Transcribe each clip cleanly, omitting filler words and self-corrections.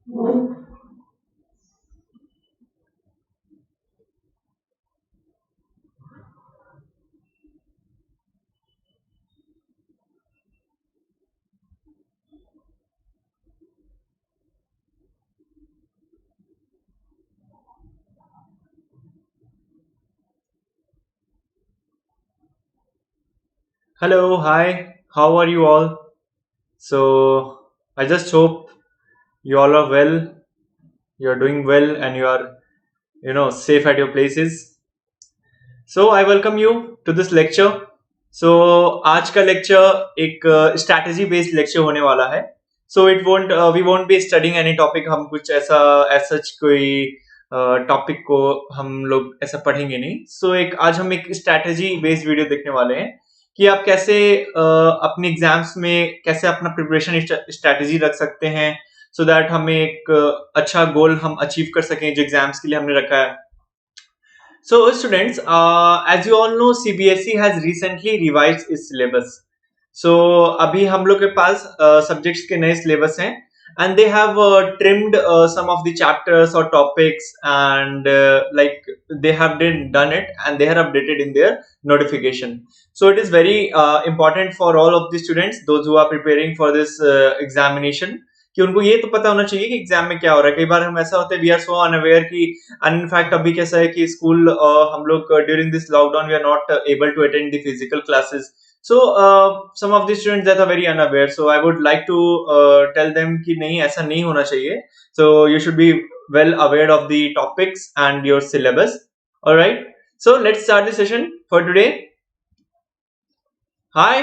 Hello, hi, how are you all? So, I just hope you all are well, you're doing well, and you are, safe at your places. So, I welcome you to this lecture. So, आज का lecture एक strategy based lecture होने वाला है. So it won't we won't be studying any topic. हम कुछ ऐसा as such कोई टॉपिक को हम लोग ऐसा पढ़ेंगे नहीं. सो एक आज हम एक स्ट्रैटेजी बेस्ड वीडियो देखने वाले हैं कि आप कैसे अपने एग्जाम्स में कैसे अपना प्रिपरेशन स्ट्रैटेजी रख सकते हैं सो दैट हमें एक अच्छा गोल हम अचीव कर सकें जो एग्जाम्स के लिए हमने रखा है. So, students, as you all know, CBSE has recently revised its syllabus. So, अभी हम लोग के पास subjects के नए syllabus हैं, and they have trimmed some of the chapters or topics, and like they have done it, and they are updated in their notification. So, it is very important for all of the students, those who are preparing for this examination. कि उनको ये तो पता होना चाहिए कि exam में क्या हो रहा है. कई बार हम ऐसा होता है वी आर सो अनअवेयर कि इनफैक्ट अभी कैसा है कि स्कूल हम लोग during this lockdown we are not able to attend the physical classes. So some of the students that are very unaware, so I would like to tell them कि नहीं ऐसा नहीं होना चाहिए. So you should be well aware of the topics and your syllabus. All right. So let's start the session for today. Hi,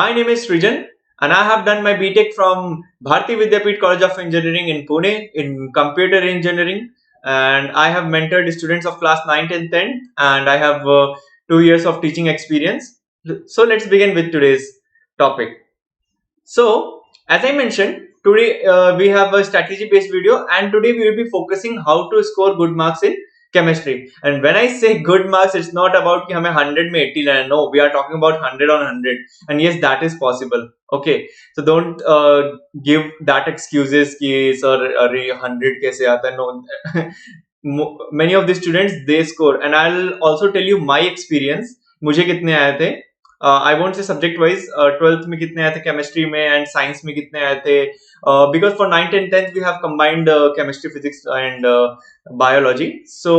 my name is Srijan and I have done my BTech from Bharati Vidyapeeth College of Engineering in Pune in computer engineering, and I have mentored students of class 9th and 10th, and I have 2 years of teaching experience. So let's begin with today's topic. So as I mentioned, today we have a strategy based video, and today we will be focusing how to score good marks in chemistry. And when I say good marks, it's not about कि हमें 100 में 80 लेना. No, we are talking about 100 on 100, and yes, that is possible. Okay, so don't give that excuses कि sir अरे 100 कैसे आता है. No, many of the students they score, and I'll also tell you my experience. मुझे कितने आए थे. I won't say subject wise 12th में कितने आए थे केमिस्ट्री में एंड साइंस में कितने आए थे, because for 9th and 10th we have combined chemistry physics and biology. So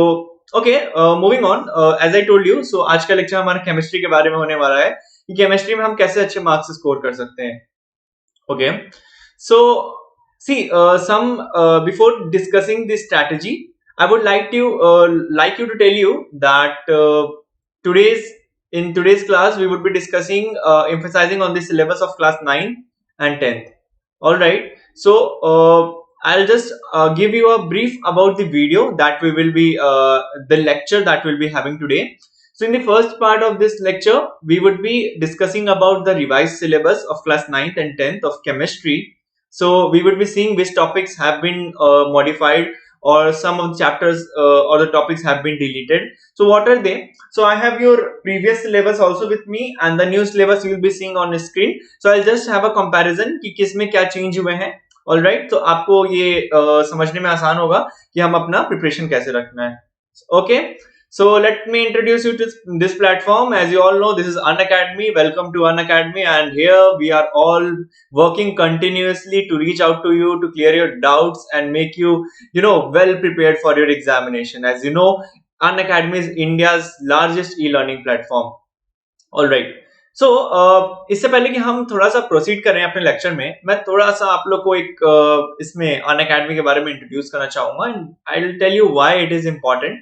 okay, moving on. As I told you, so आज का लेक्चर हमारा केमिस्ट्री के बारे में होने वाला है कि केमिस्ट्री में हम कैसे अच्छे मार्क्स स्कोर कर सकते हैं. Okay, so see some before discussing this strategy I would like you to tell you that today's in today's class we would be discussing emphasizing on the syllabus of class 9 and 10th. All right, so I'll just give you a brief about the video that we will be the lecture that we'll be having today. So in the first part of this lecture we would be discussing about the revised syllabus of class 9th and 10th of chemistry. So we would be seeing which topics have been modified, or some of the chapters or the topics have been deleted. So what are they? So I have your previous syllabus also with me, and the new syllabus you will be seeing on the screen. So I'll just have a comparison कि किस में क्या change हुए हैं. All right, तो आपको ये समझने में आसान होगा कि हम अपना preparation कैसे रखना है. Okay, so let me introduce you to this platform. As you all know, this is Unacademy. Welcome to Unacademy, and here we are all working continuously to reach out to you to clear your doubts and make you well prepared for your examination. As you know, Unacademy is India's largest e-learning platform. All right. So इससे पहले कि हम थोड़ा सा proceed करें अपने lecture में, मैं थोड़ा सा आप लोग को एक इसमें अनअकैडमी के बारे में इंट्रोड्यूस करना चाहूंगा, and I will tell you why it is important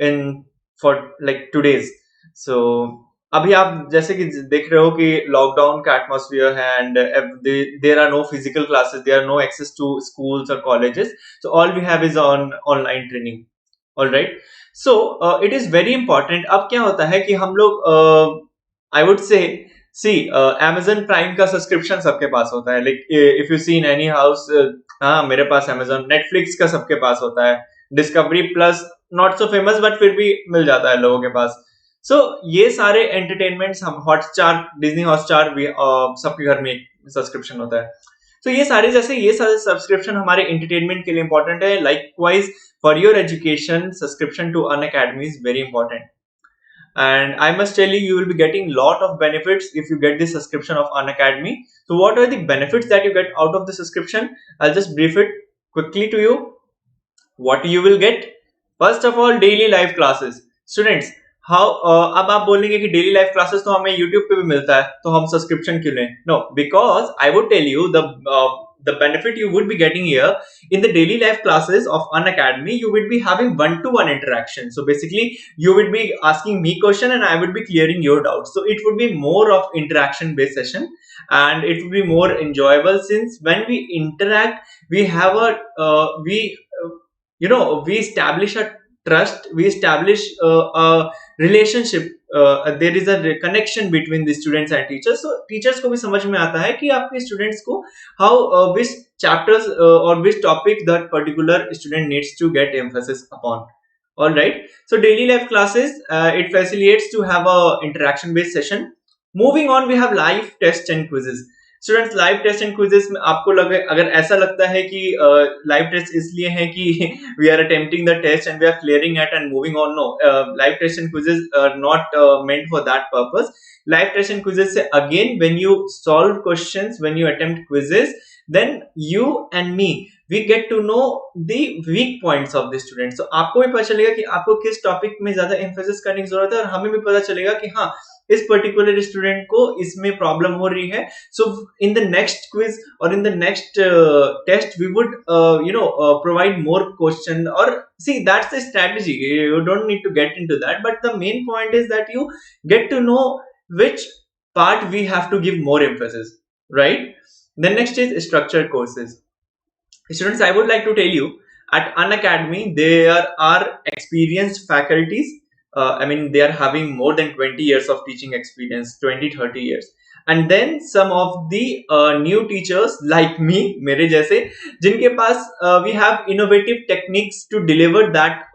in for like today's. So अभी आप जैसे कि देख रहे हो कि लॉकडाउन का एटमॉस्फेयर है, and there are no physical classes, there are no access to schools और colleges, so all we have is on online training. All right, so it is very important. अब क्या होता है कि हम लोग I would say, see, Amazon Prime का subscription सबके पास होता है. Like if you see in any house, हाँ मेरे पास Amazon, Netflix का सबके पास होता है, Discovery Plus not so famous but फिर भी मिल जाता है लोगों के पास. So ये सारे एंटरटेनमेंट्स हम Hotstar, Disney Hotstar भी सबके घर में एक सब्सक्रिप्शन होता है. तो ये सारे सब्सक्रिप्शन हमारे एंटरटेनमेंट के लिए इंपॉर्टेंट है. Likewise for your education, subscription to Unacademy is very important. And I must tell you, you will be getting lot of benefits if you get the subscription of Unacademy. So what are the benefits that you get out of the subscription? I'll just brief it quickly to you. What you will get? First of all, daily live classes. Students, how अब आप बोलेंगे कि daily live classes तो हमें YouTube पे भी मिलता है, तो हम सब्सक्रिप्शन क्यों लें? No, because I would tell you the benefit you would be getting here in the daily life classes of Unacademy, you would be having one-to-one interaction. So basically you would be asking me question and I would be clearing your doubts. So it would be more of interaction based session, and it would be more enjoyable, since when we interact we have a we establish a trust, we establish a relationship, there is a connection between the students and teachers. So teachers को भी समझ में आता है कि आपके students को how which chapters or which topic that particular student needs to get emphasis upon. All right, so daily life classes, it facilitates to have a interaction based session. Moving on, we have live tests and quizzes. Students, live test and quizzes में आपको लगे, अगर ऐसा लगता है कि live test इसलिए है कि we are attempting the test and we are clearing it and moving on, no, live test and quizzes are not meant for that purpose. Live test and quizzes से again when you solve questions, when you attempt quizzes, then you and me we get to know the weak points of the students. So आपको भी पता चलेगा कि आपको किस topic में ज्यादा एम्फेसिस करने की जरूरत है, और हमें भी पता चलेगा कि हाँ, इस पर्टिकुलर स्टूडेंट को इसमें प्रॉब्लम हो रही है. So in the next quiz और in the next test we would provide more question, और see that's the strategy. You don't need to get into that, but the main point is that you get to know which part we have to give more emphasis, right? Then next is structured courses. Students, I would like to tell you, at Unacademy there are experienced faculties. I mean, they are having more than 20 years of teaching experience, 20-30 years. And then some of the new teachers like me, मेरे जैसे, जिनके पास we have innovative techniques to deliver that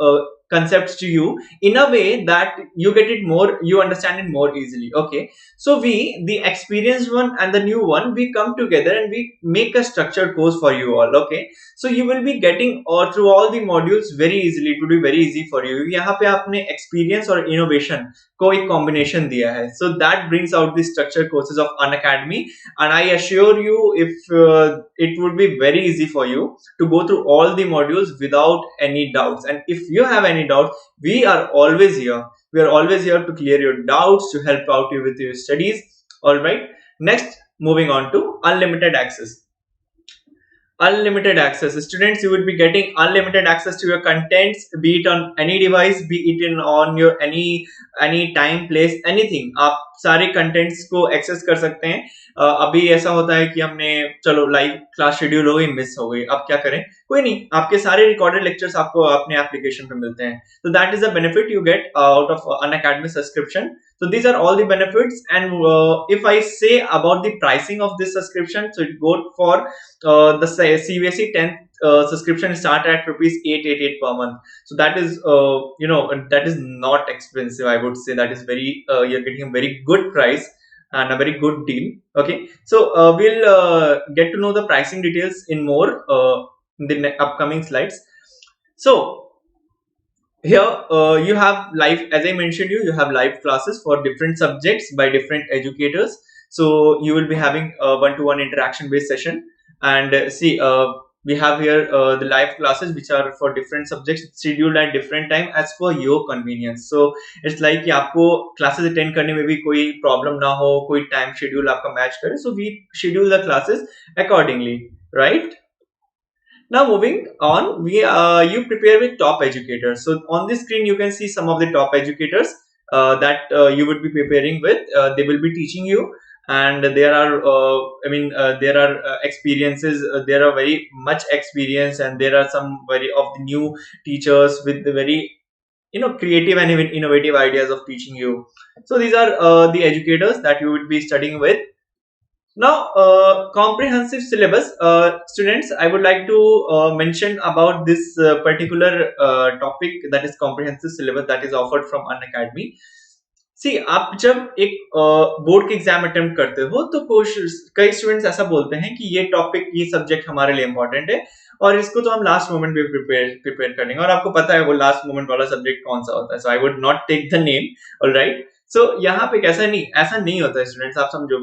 concepts to you in a way that you get it more, you understand it more easily. Okay, so we, the experienced one and the new one, we come together and we make a structured course for you all. Okay, so you will be getting all through all the modules very easily. It will be very easy for you. यहाँ पे आपने experience और innovation को एक combination दिया है. So that brings out the structured courses of Unacademy, and I assure you, if it would be very easy for you to go through all the modules without any doubts. And if you have any doubts, we are always here. We are always here to clear your doubts, to help out you with your studies. All right. Next, moving on to unlimited access. Unlimited access. Students, you will be getting unlimited access to your contents, be it on any device, be it in on your any time, place, anything. आप सारे contents को access कर सकते हैं. अभी ऐसा होता है कि हमने, चलो लाइव क्लास शेड्यूल हो गई, मिस हो गई, अब क्या करें? कोई नहीं, आपके सारे रिकॉर्डेड लेक्चर्स आपको अपने एप्लीकेशन पे मिलते हैं. तो that is the benefit you get out of Unacademy subscription. So these are all the benefits. And if I say about the pricing of this subscription, so it goes for the CBSE 10th subscription start at rupees 888 per month. So that is that is not expensive. I would say that is very you're getting a very good price and a very good deal. Okay, so we'll get to know the pricing details in more in the upcoming slides. So here you have live, as I mentioned you have live classes for different subjects by different educators. So you will be having a one-to-one interaction based session. And see, we have here the live classes which are for different subjects, scheduled at different time as per your convenience. So it's like कि आपको classes attend करने में भी कोई problem ना हो, कोई time schedule आपका match करे. So we schedule the classes accordingly, right? Now moving on, we you prepare with top educators. So on this screen you can see some of the top educators that you would be preparing with. They will be teaching you, and there are there are experiences. There are very much experience, and there are some very of the new teachers with the very creative and even innovative ideas of teaching you. So these are the educators that you would be studying with. Now, comprehensive syllabus. Students, I would like to mention about this particular topic, that is comprehensive syllabus that is offered from Unacademy. सी आप जब एक board के exam attempt करते हो तो कई students ऐसा बोलते हैं कि ये टॉपिक ये सब्जेक्ट हमारे लिए इंपॉर्टेंट है और इसको तो हम लास्ट मोमेंट पे प्रिपेयर कर लेंगे, और आपको पता है वो लास्ट मोमेंट वाला सब्जेक्ट कौन सा होता है, so I would not take the name, alright. सो यहाँ पे ऐसा नहीं होता है स्टूडेंट्स, आप समझो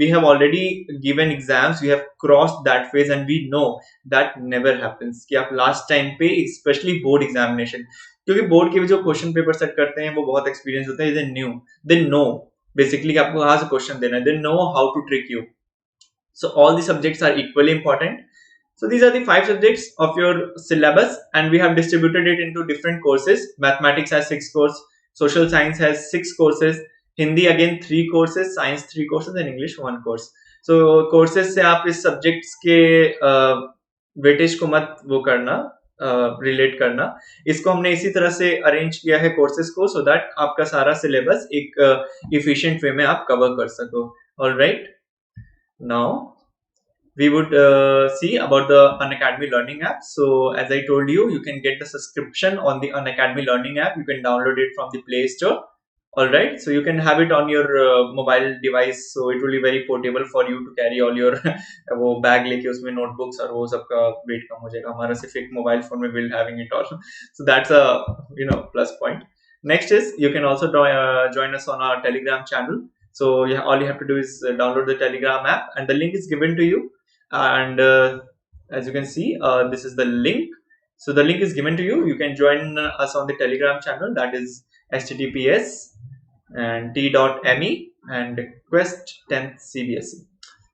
we have already given exams, we have crossed that phase and we know that never happens कि आप लास्ट टाइम पे स्पेशली बोर्ड एग्जामिनेशन, क्योंकि बोर्ड के जो क्वेश्चन पेपर सेट करते हैं वो बहुत एक्सपीरियंस होते हैं, दे नो बेसिकली आपको कहाँ से क्वेश्चन देना है, they know how to trick you. So all the subjects are equally important. So these are the 5 subjects of your syllabus and we have distributed it into different courses. Mathematics has 6 courses, social science has 6 courses, Hindi again 3 courses, science 3 courses and English 1 course. So courses से आप इस subjects के weightage को मत वो करना, relate करना, इसको हमने इसी तरह से अरेंज किया है कोर्सेज को सो दैट आपका सारा सिलेबस एक इफिशिएंट वे में आप कवर कर सको। Alright, now we would see about the Unacademy Learning app. So as I told you, you can get the subscription on the Unacademy Learning app. You can download it from the Play Store. All right, so you can have it on your mobile device, so it will be very portable for you to carry all your वो bag लेके उसमें notebooks और वो सब का wait कम हो जाएगा, हमारा सिर्फ एक मोबाइल फोन में will having it all, so that's a plus point. Next is you can also join us on our Telegram channel. So yeah, all you have to do is download the Telegram app and the link is given to you, and as you can see this is the link. So the link is given to you, you can join us on the Telegram channel, that is https and t.me and quest 10th CBSE.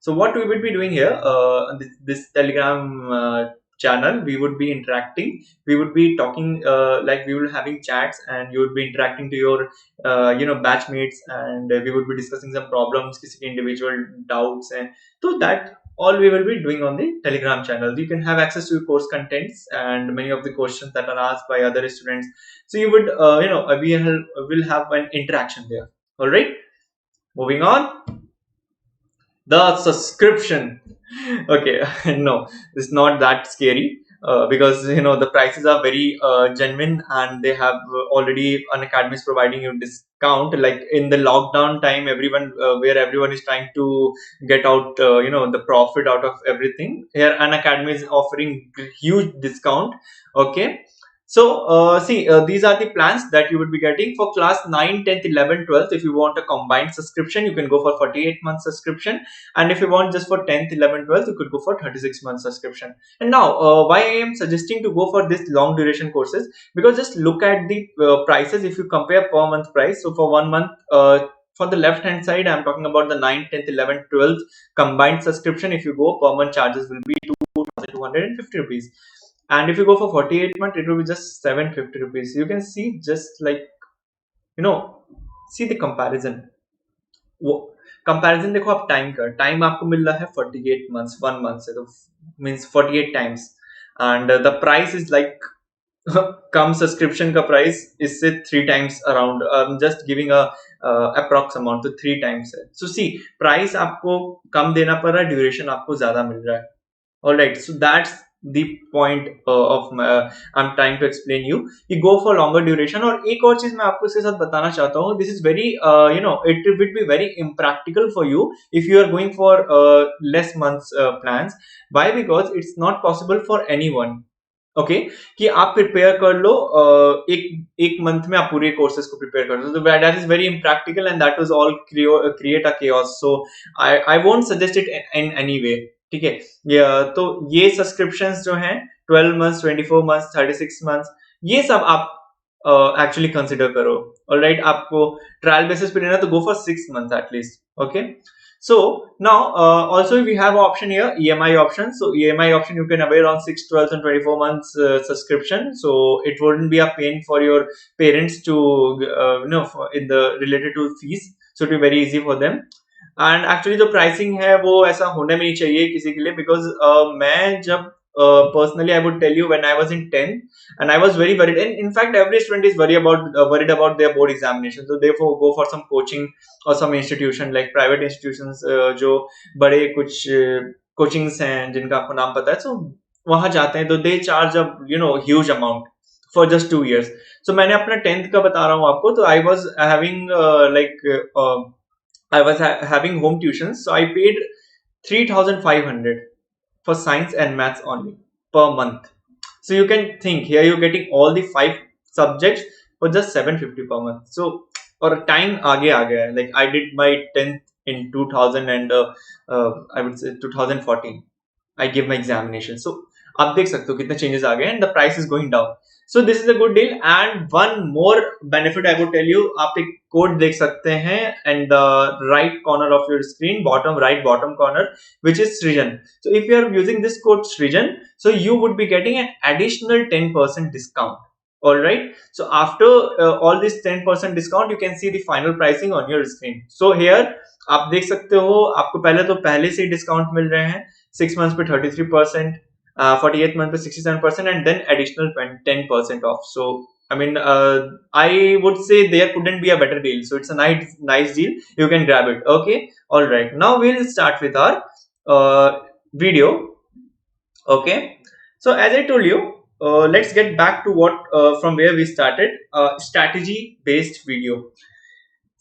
So what we will be doing here on this Telegram channel, we would be interacting, we would be talking, like we will having chats and you would be interacting to your batchmates, and we would be discussing some problems, किसी के individual doubts, and so that all we will be doing on the Telegram channel. You can have access to course contents and many of the questions that are asked by other students, so you would we will have an interaction there. All right, moving on, the subscription. Okay, no, it's not that scary because the prices are very genuine and they have already Unacademy is providing you discount, like in the lockdown time, everyone where everyone is trying to get out the profit out of everything, here Unacademy is offering huge discount. Okay, so see, these are the plans that you would be getting for class 9, 10th, 11th, 12th. If you want a combined subscription, you can go for 48 month subscription, and if you want just for 10th, 11th, 12th, you could go for 36 month subscription. And now why I am suggesting to go for this long duration courses, because just look at the prices. If you compare per month price, so for 1 month, for the left hand side I'm talking about the 9th, 10th, 11th, 12th combined subscription. If you go, per month charges will be 2,250 rupees, and if you go for 48 month, it will be just 750 rupees. You can see, just like see the comparison. Comparison देखो, आप time आपको मिल रहा है 48 months 1 month से, तो means 48 times, and the price is like come subscription का price इससे 3 times around, just giving approx amount, तो 3 times है। सो सी, प्राइस आपको कम देना पड़ रहा है, ड्यूरेशन आपको ज्यादा मिल रहा है। Alright, so that's the point of I'm trying to explain you, go for longer duration। और एक और चीज मैं आपको इसके साथ बताना चाहता हूँ, this is very it would be very impractical for you if you are going for less months plans। why? Because it's not possible for anyone, okay कि आप प्रिपेयर कर लो एक मंथ में आप पूरे कोर्सेज को प्रिपेयर कर लो, that is very impractical and that was all create a chaos. So I won't suggest it in any way, ठीक है। तो ये सब्सक्रिप्शंस जो हैं 12 months, 24 months, 36 months, ये सब आप एक्चुअली कंसिडर करो। ऑलराइट, आपको ट्रायल बेसिस पे लेना तो go for 6 months at least. Okay, so now also we have option here, EMI option। so EMI option you can avail on 6, 12 and 24 months subscription, so it wouldn't be a pain for your parents to in the related to fees, so it will be very easy for them। And actually जो pricing है वो ऐसा होना भी नहीं चाहिए किसी के लिए, बिकॉज मैं जब personally I would tell you, when I was in 10th and I was very worried, and in fact every student is worried about their board examination, so therefore go for some coaching or some institution like private institutions, जो बड़े कुछ coachings हैं जिनका आपको नाम पता है, so वहां जाते हैं तो they charge a huge amount। for just 2 years. So मैंने अपना 10th का बता रहा हूँ आपको. तो I was having having home tuitions. So I paid 3,500 for science and maths only per month. So you can think here you're getting all the 5 subjects for just 750 per month. So or time आगे आ गया है. Like I did my 10th in 2000 and I would say 2014. I gave my examination. So आप देख सकते हो कितने changes आ गए and the price is going down. So this is a good deal. And one more benefit I would tell you, आप एक code देख सकते हैं and the right corner of your screen, bottom corner, which is Srijan. So if you are using this code Srijan, so you would be getting an additional 10% discount. All right. So after all this 10% discount, you can see the final pricing on your screen. So here आप देख सकते हो, आपको पहले से discount मिल रहे हैं. 6 months पे 33%, 48 month पे 67%, and then additional 10% off. So I mean, I would say there couldn't be a better deal. So it's a nice deal. You can grab it. Okay. All right. Now we'll start with our video. Okay. So as I told you, let's get back to what from where we started. Strategy based video.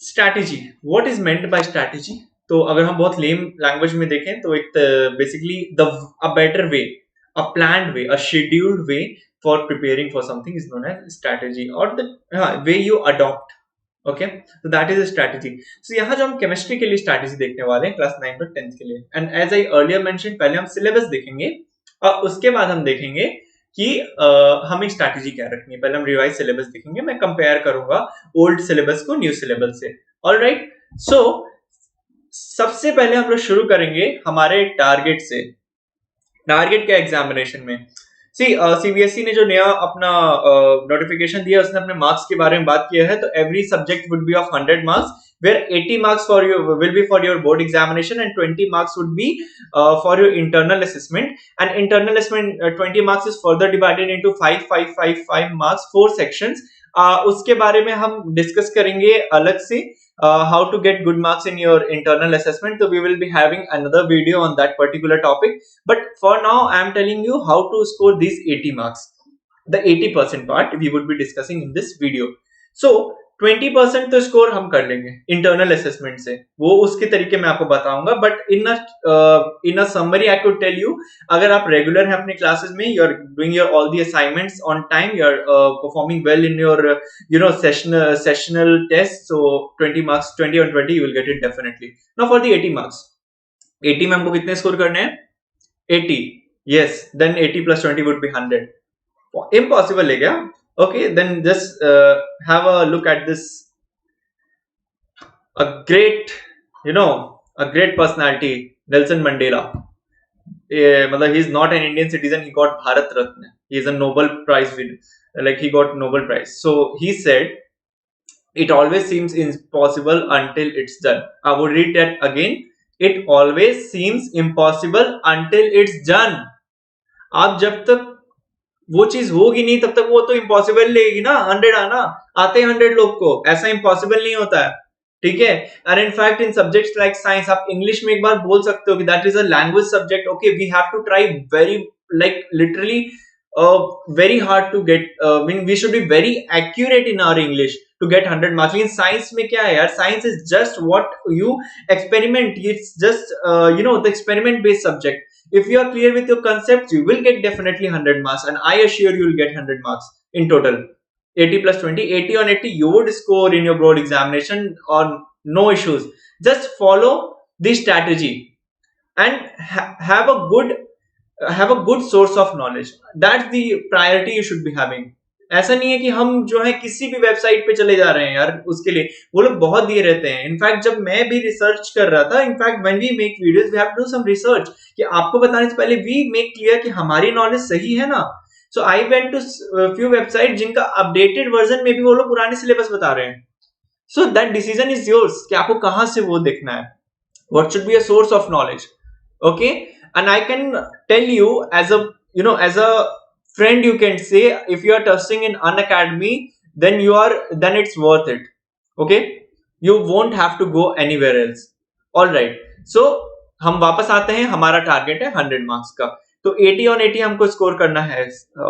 Strategy, what is meant by strategy? तो अगर हम बहुत लेम language में देखें तो एक basically the a better way, a planned way, a scheduled way for preparing for something is known as strategy, और the way you adopt. Okay, तो that is a strategy. So यहाँ जो हम केमिस्ट्री के लिए स्ट्रैटेजी देखने वाले हैं क्लास 9 और 10th के लिए, and as I earlier mention, पहले हम सिलेबस देखेंगे और उसके बाद हम देखेंगे कि हमें स्ट्रैटेजी क्या रखनी है. पहले हम रिवाइज सिलेबस देखेंगे, मैं कंपेयर करूंगा ओल्ड सिलेबस को न्यू सिलेबस से. ऑलराइट. सो सबसे पहले हम लोग शुरू करेंगे हमारे टारगेट से. टारगेट क्या एग्जामिनेशन में? सीबीएसई ने जो नया अपना नोटिफिकेशन दिया, उसने अपने मार्क्स के बारे में बात किया है. तो every subject would be of 100 marks, where 80 marks for you will be for your board examination and 20 marks would be for your internal assessment. And internal assessment 20 marks is further divided into 5 marks, 4 sections. उसके बारे में हम discuss करेंगे अलग से, how to get good marks in your internal assessment. So we will be having another video on that particular topic, but for now I am telling you how to score these 80 marks. The 80% part we would be discussing in this video. So 20% तो score हम कर लेंगे internal assessment से, वो उसके तरीके मैं आपको बताऊंगा. But in a summary I could tell you, अगर आप रेगुलर हैं अपने क्लासेस में, you are doing your all the assignments on time, you are performing well in your sessional test, so 20 marks, 20 और 20 you will get it definitely. Now for the 80 marks, 80 में हमको कितने score करने हैं? 80. yes, then 80 plus 20 would be 100. Impossible है क्या? Okay, then just have a look at this. A great, a great personality, Nelson Mandela. मतलब he is not an Indian citizen. He got Bharat Ratna. He is a Nobel Prize winner. Like he got Nobel Prize. So he said, "It always seems impossible until it's done." I would read that again. It always seems impossible until it's done. आप जब तक वो चीज होगी नहीं तब तक वो तो इम्पॉसिबल लेगी ना. 100 आना आते हैं 100 लोग को, ऐसा इम्पॉसिबल नहीं होता है. ठीक है. And in fact in subjects like science, आप इंग्लिश में एक बार बोल सकते हो कि that is a language subject. Okay, we have to try very, like literally very hard to get, mean we should be very accurate in our English to get 100 marks. लेकिन science में क्या है यार, science is just what you experiment. It's just the experiment based subject. If you are clear with your concepts, you will get definitely 100 marks, and I assure you will get 100 marks in total. 80 plus 20, 80 on 80 you would score in your board examination on no issues. Just follow the strategy and have a good source of knowledge. That's the priority you should be having. ऐसा नहीं है कि हम जो है किसी भी website पे चले जा रहे हैं यार, उसके लिए वो लोग बहुत दिए रहते हैं. इनफैक्ट जब मैं भी रिसर्च कर रहा था, in fact when we make videos we have to do some research, कि आपको बताने से पहले वी मेक क्लियर कि हमारी नॉलेज सही है ना. So I went to few website जिनका अपडेटेड वर्जन में भी वो लोग पुराने सिलेबस बता रहे हैं. So that decision is yours कि आपको कहां से वो देखना है. What should be a source of knowledge. Okay, and I can tell you as a friend, you can say, if you are testing in Unacademy, then it's worth it. Okay, you won't have to go anywhere else. All right, so हम वापस आते हैं, हमारा target है 100 marks का. तो 80 on 80 हमको score करना है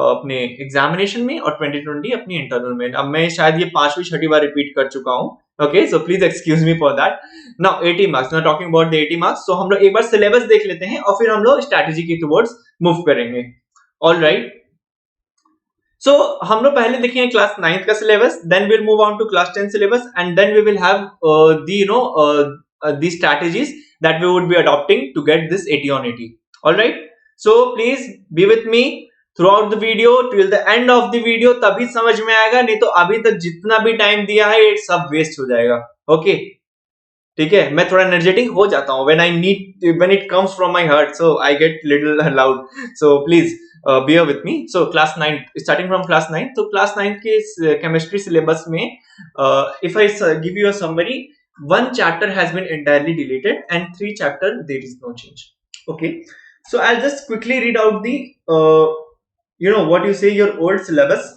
अपने एग्जामिनेशन में और 2020 अपनी इंटरनल में। अब मैं शायद ये 5वीं 6ठी बार रिपीट कर चुका हूँ, okay, so please excuse me for that. Now 80 marks, now talking about the 80 marks, so हम लोग एक बार सिलेबस देख लेते हैं और फिर हम लोग स्ट्रैटेजी की टुवर्ड्स मूव करेंगे। ऑल राइट, सो हम लोग पहले देखेंगे क्लास 9th का सिलेबस, then will move on to class 10 syllabus and then we will have the the strategies that we would be adopting to get this 80 on 80. All right, so please be with me throughout the video till the end of the video, तभी समझ में आएगा, नहीं तो अभी तक जितना भी टाइम दिया है ये सब वेस्ट हो जाएगा। ओके, ठीक है, मैं थोड़ा एनर्जेटिक हो जाता हूँ when it comes from my heart, so I get little loud, so please bear with me. So class 9, starting from class 9, तो class 9 के chemistry syllabus में if I give you a summary, 1 chapter has been entirely deleted and 3 chapter there is no change. Okay, so I'll just quickly read out the what you say your old syllabus.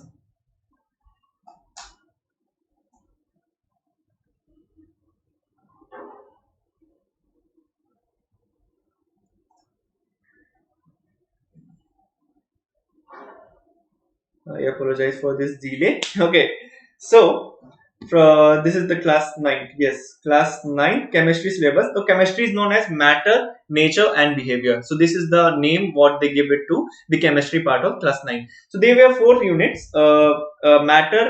I apologize for this delay. Okay, so this is the class 9, yes, class 9 chemistry syllabus. So chemistry is known as matter, nature and behavior, so this is the name what they give it to the chemistry part of class 9. So there were 4 units, matter,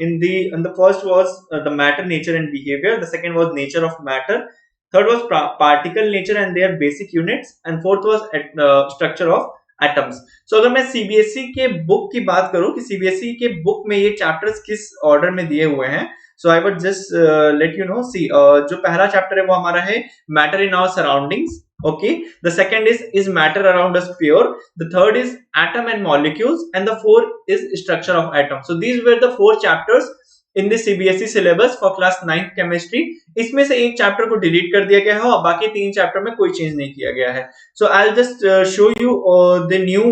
in the first was the matter, nature and behavior, the second was nature of matter, third was particle nature and their basic units, and fourth was structure of atoms. So अगर मैं CBSE के book की बात करूं कि CBSE के book में ये चैप्टर्स किस ऑर्डर में दिए हुए हैं, so I would just let you know, see जो पहला चैप्टर है वो हमारा है matter in our surroundings, okay, the second is matter around us pure, the third is atom and molecules, and the fourth is structure of atom. So these were the 4 chapters in the CBSE syllabus for class 9th chemistry. इसमें से एक chapter को delete कर दिया गया है और बाकी 3 चैप्टर में कोई चेंज नहीं किया गया है। So I'll just show you the new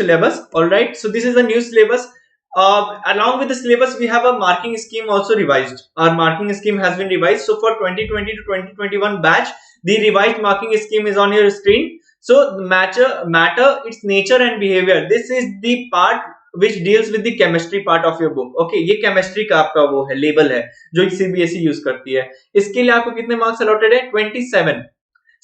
syllabus. All right, so this is the new syllabus. Along with the syllabus we have a marking scheme also revised. Our marking scheme has been revised, so for 2020 to 2021 batch the revised marking scheme is on your screen. So matter, its nature and behavior, this is the part which deals with the chemistry part of your book. Okay, ये chemistry का आपका वो है, label है जो CBSE use करती है। इसके लिए आपको कितने मार्क्स अलॉटेड है? 27।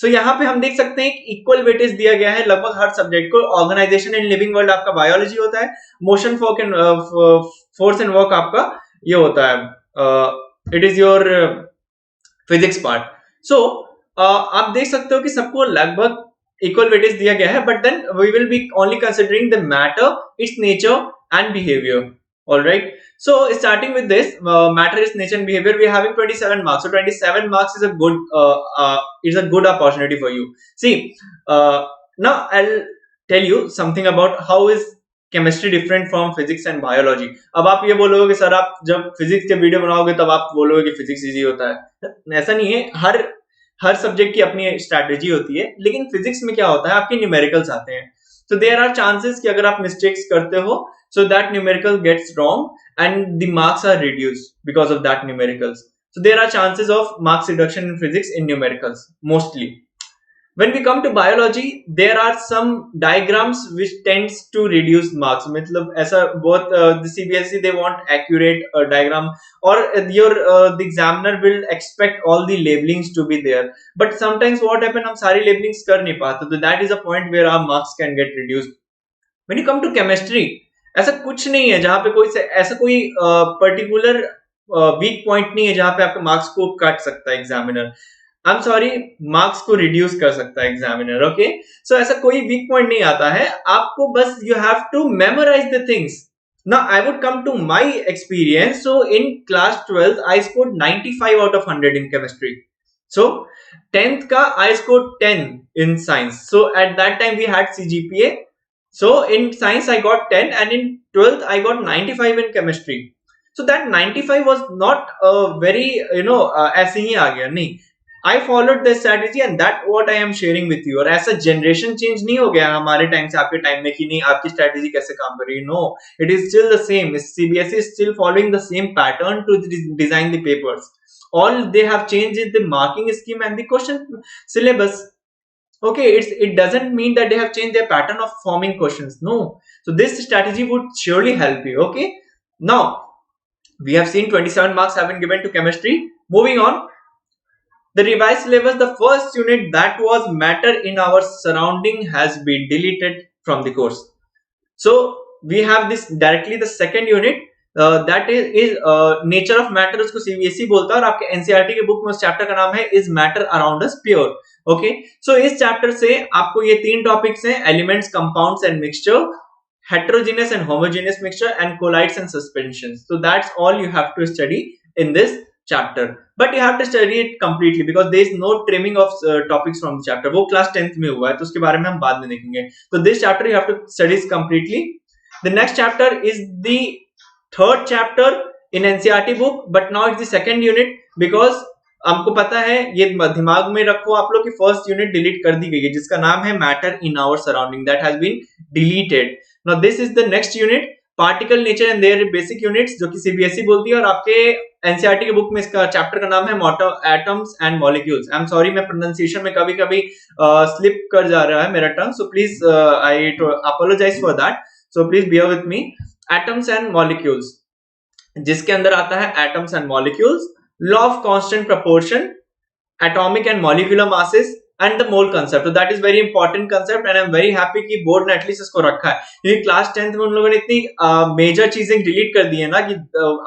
सो यहाँ पे हम देख सकते हैं इक्वल वेटेज दिया गया है लगभग हर सब्जेक्ट को। ऑर्गेनाइजेशन एंड लिविंग वर्ल्ड आपका बायोलॉजी होता है, मोशन फोर्स एंड वर्क आपका ये होता है, it is your physics part. So आप देख सकते हो कि सबको लगभग इक्वल वेटेज दिया गया है, but then we will be only considering the matter, its nature and behaviour. All right, so starting with this matter, is nature and behavior, we are having 27 marks. So 27 marks is a good opportunity for you. See, now I'll tell you something about how is chemistry different from physics and biology. अब आप ये बोलोगे कि sir आप जब physics के video बनाओगे तब आप बोलोगे कि फिजिक्स इजी होता है, ऐसा नहीं है। हर सब्जेक्ट की अपनी स्ट्रैटेजी होती है, लेकिन फिजिक्स में क्या होता है, आपके न्यूमेरिकल्स आते हैं, so there are chances कि अगर आप मिस्टेक्स करते हो, so that numerical gets wrong and the marks are reduced because of that numericals. So there are chances of marks reduction in physics in numericals mostly. When we come to biology, there are some diagrams which tends to reduce marks. मतलब ऐसा बहुत the CBSE they want accurate diagram, or your the examiner will expect all the labelings to be there. But sometimes what happen, हम सारी labelings कर नहीं पाते, तो that is a point where our marks can get reduced. When you come to chemistry, ऐसा कुछ नहीं है जहाँ पे ऐसा कोई पर्टिकुलर वीक पॉइंट नहीं है जहाँ पे आपके मार्क्स को काट सकता है examiner. I am sorry, marks को रिड्यूस कर सकता है एग्जामिनर। ओके, सो ऐसा कोई वीक पॉइंट नहीं आता है, आपको बस you have to memorise the things. Now I would come to my experience. So in class 12 I scored 95 out of 100 in chemistry. So 10th ka I scored 10 in science. So at that time we had CGPA. So in science I got 10 and in 12th I got 95 in chemistry. So that 95 was not very ऐसे ही आ गया, नहीं, I followed the strategy and that what I am sharing with you. और ऐसा generation change नहीं हो गया हमारे time से आपके टाइम में कि नहीं आपकी strategy कैसे काम कर रही है। No, it is still the same. CBSE is still following the same pattern to design the papers. All they have changed is the marking scheme and the question syllabus. Okay, it doesn't mean that they have changed their pattern of forming questions. No. So this strategy would surely help you. Okay, now we have seen 27 marks have been given to chemistry. Moving on, the revised syllabus, the first unit, that was matter in our surrounding, has been deleted from the course. So we have this directly the second unit, that is nature of matter, उसको CBSE बोलता है, और आपके NCERT के book में उस chapter का नाम है is matter around us pure. Okay, so इस चैप्टर से आपको ये तीन टॉपिक्स हैं: elements, compounds and mixture, heterogeneous and homogeneous mixture, and colloids and suspensions. So that's all you have to study in this chapter, but you have to study it completely because there is no trimming of topics from the chapter. वो class 10th में हुआ है, तो उसके बारे में हम बाद में देखेंगे. So this chapter you have to study completely. The next chapter is the third chapter in NCERT book, but now it's the second unit because आपको पता है, ये दिमाग में रखो आप लोग कि फर्स्ट यूनिट डिलीट कर दी गई है जिसका नाम है matter in our surrounding, that has been deleted. Now this is the next unit, particle nature and their basic units, जो कि सीबीएसई बोलती है, और आपके एनसीईआरटी के बुक में इसका चैप्टर का नाम है atoms and molecules. I am sorry, मैं प्रोनाउंसिएशन में कभी कभी स्लिप कर जा रहा है मेरा tongue, so please I apologise for that, so please bear with me. Atoms and molecules, जिसके अंदर आता है atoms and molecules, law of constant proportion, atomic and molecular masses, and the mole concept. So that is very important concept and I'm very happy कि board ने at least इसको रखा है, क्योंकि क्लास 10th में उन लोगों ने इतनी मेजर चीजें डिलीट कर दी है ना कि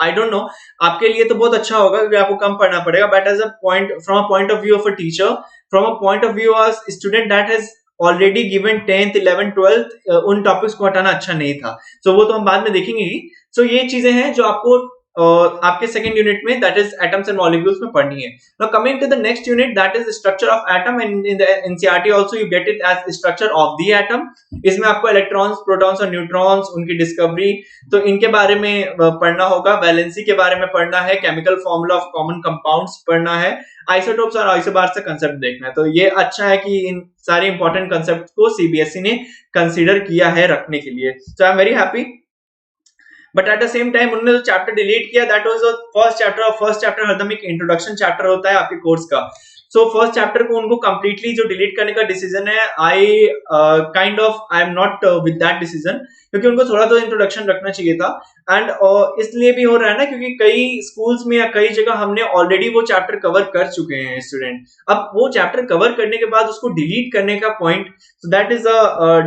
आई डोंट नो, आपके लिए तो बहुत अच्छा होगा क्योंकि आपको कम पढ़ना पड़ेगा, but as a point, from a point of view of a teacher, from a point of view of student that has already given 10th 11th 12th, उन टॉपिक्स को हटाना अच्छा नहीं था. सो वो तो हम बाद में देखेंगे ही. सो ये चीजें हैं जो आपको आपके सेकंड यूनिट में, that is atoms and molecules में पढ़नी है. Now coming to the next unit, that is structure of atom, and in the NCERT also you get it as structure of the atom. इसमें आपको electrons, protons और neutrons, उनकी discovery, तो इनके बारे में पढ़ना होगा. वैलेंसी के बारे में पढ़ना है, chemical formula of common compounds पढ़ना है, आइसोटोप्स और आइसोबार्स का कंसेप्ट देखना है. तो ये अच्छा है कि इन सारे इंपॉर्टेंट कंसेप्ट को सीबीएसई ने कंसीडर किया है रखने के लिए. So I am very happy. But at the same time उन्होंने जो चैप्टर डिलीट किया, that was the first chapter. और फर्स्ट चैप्टर हरदम एक इंट्रोडक्शन चैप्टर होता है आपके कोर्स का. सो फर्स्ट चैप्टर को उनको कंप्लीटली जो डिलीट करने का डिसीजन है, I kind of I am not with that decision, क्योंकि उनको थोड़ा तो इंट्रोडक्शन रखना चाहिए था. एंड इसलिए भी हो रहा है ना क्योंकि कई स्कूल्स में या कई जगह हमने ऑलरेडी वो चैप्टर कवर कर चुके हैं स्टूडेंट. अब वो चैप्टर कवर करने के बाद उसको डिलीट करने का point, so that is a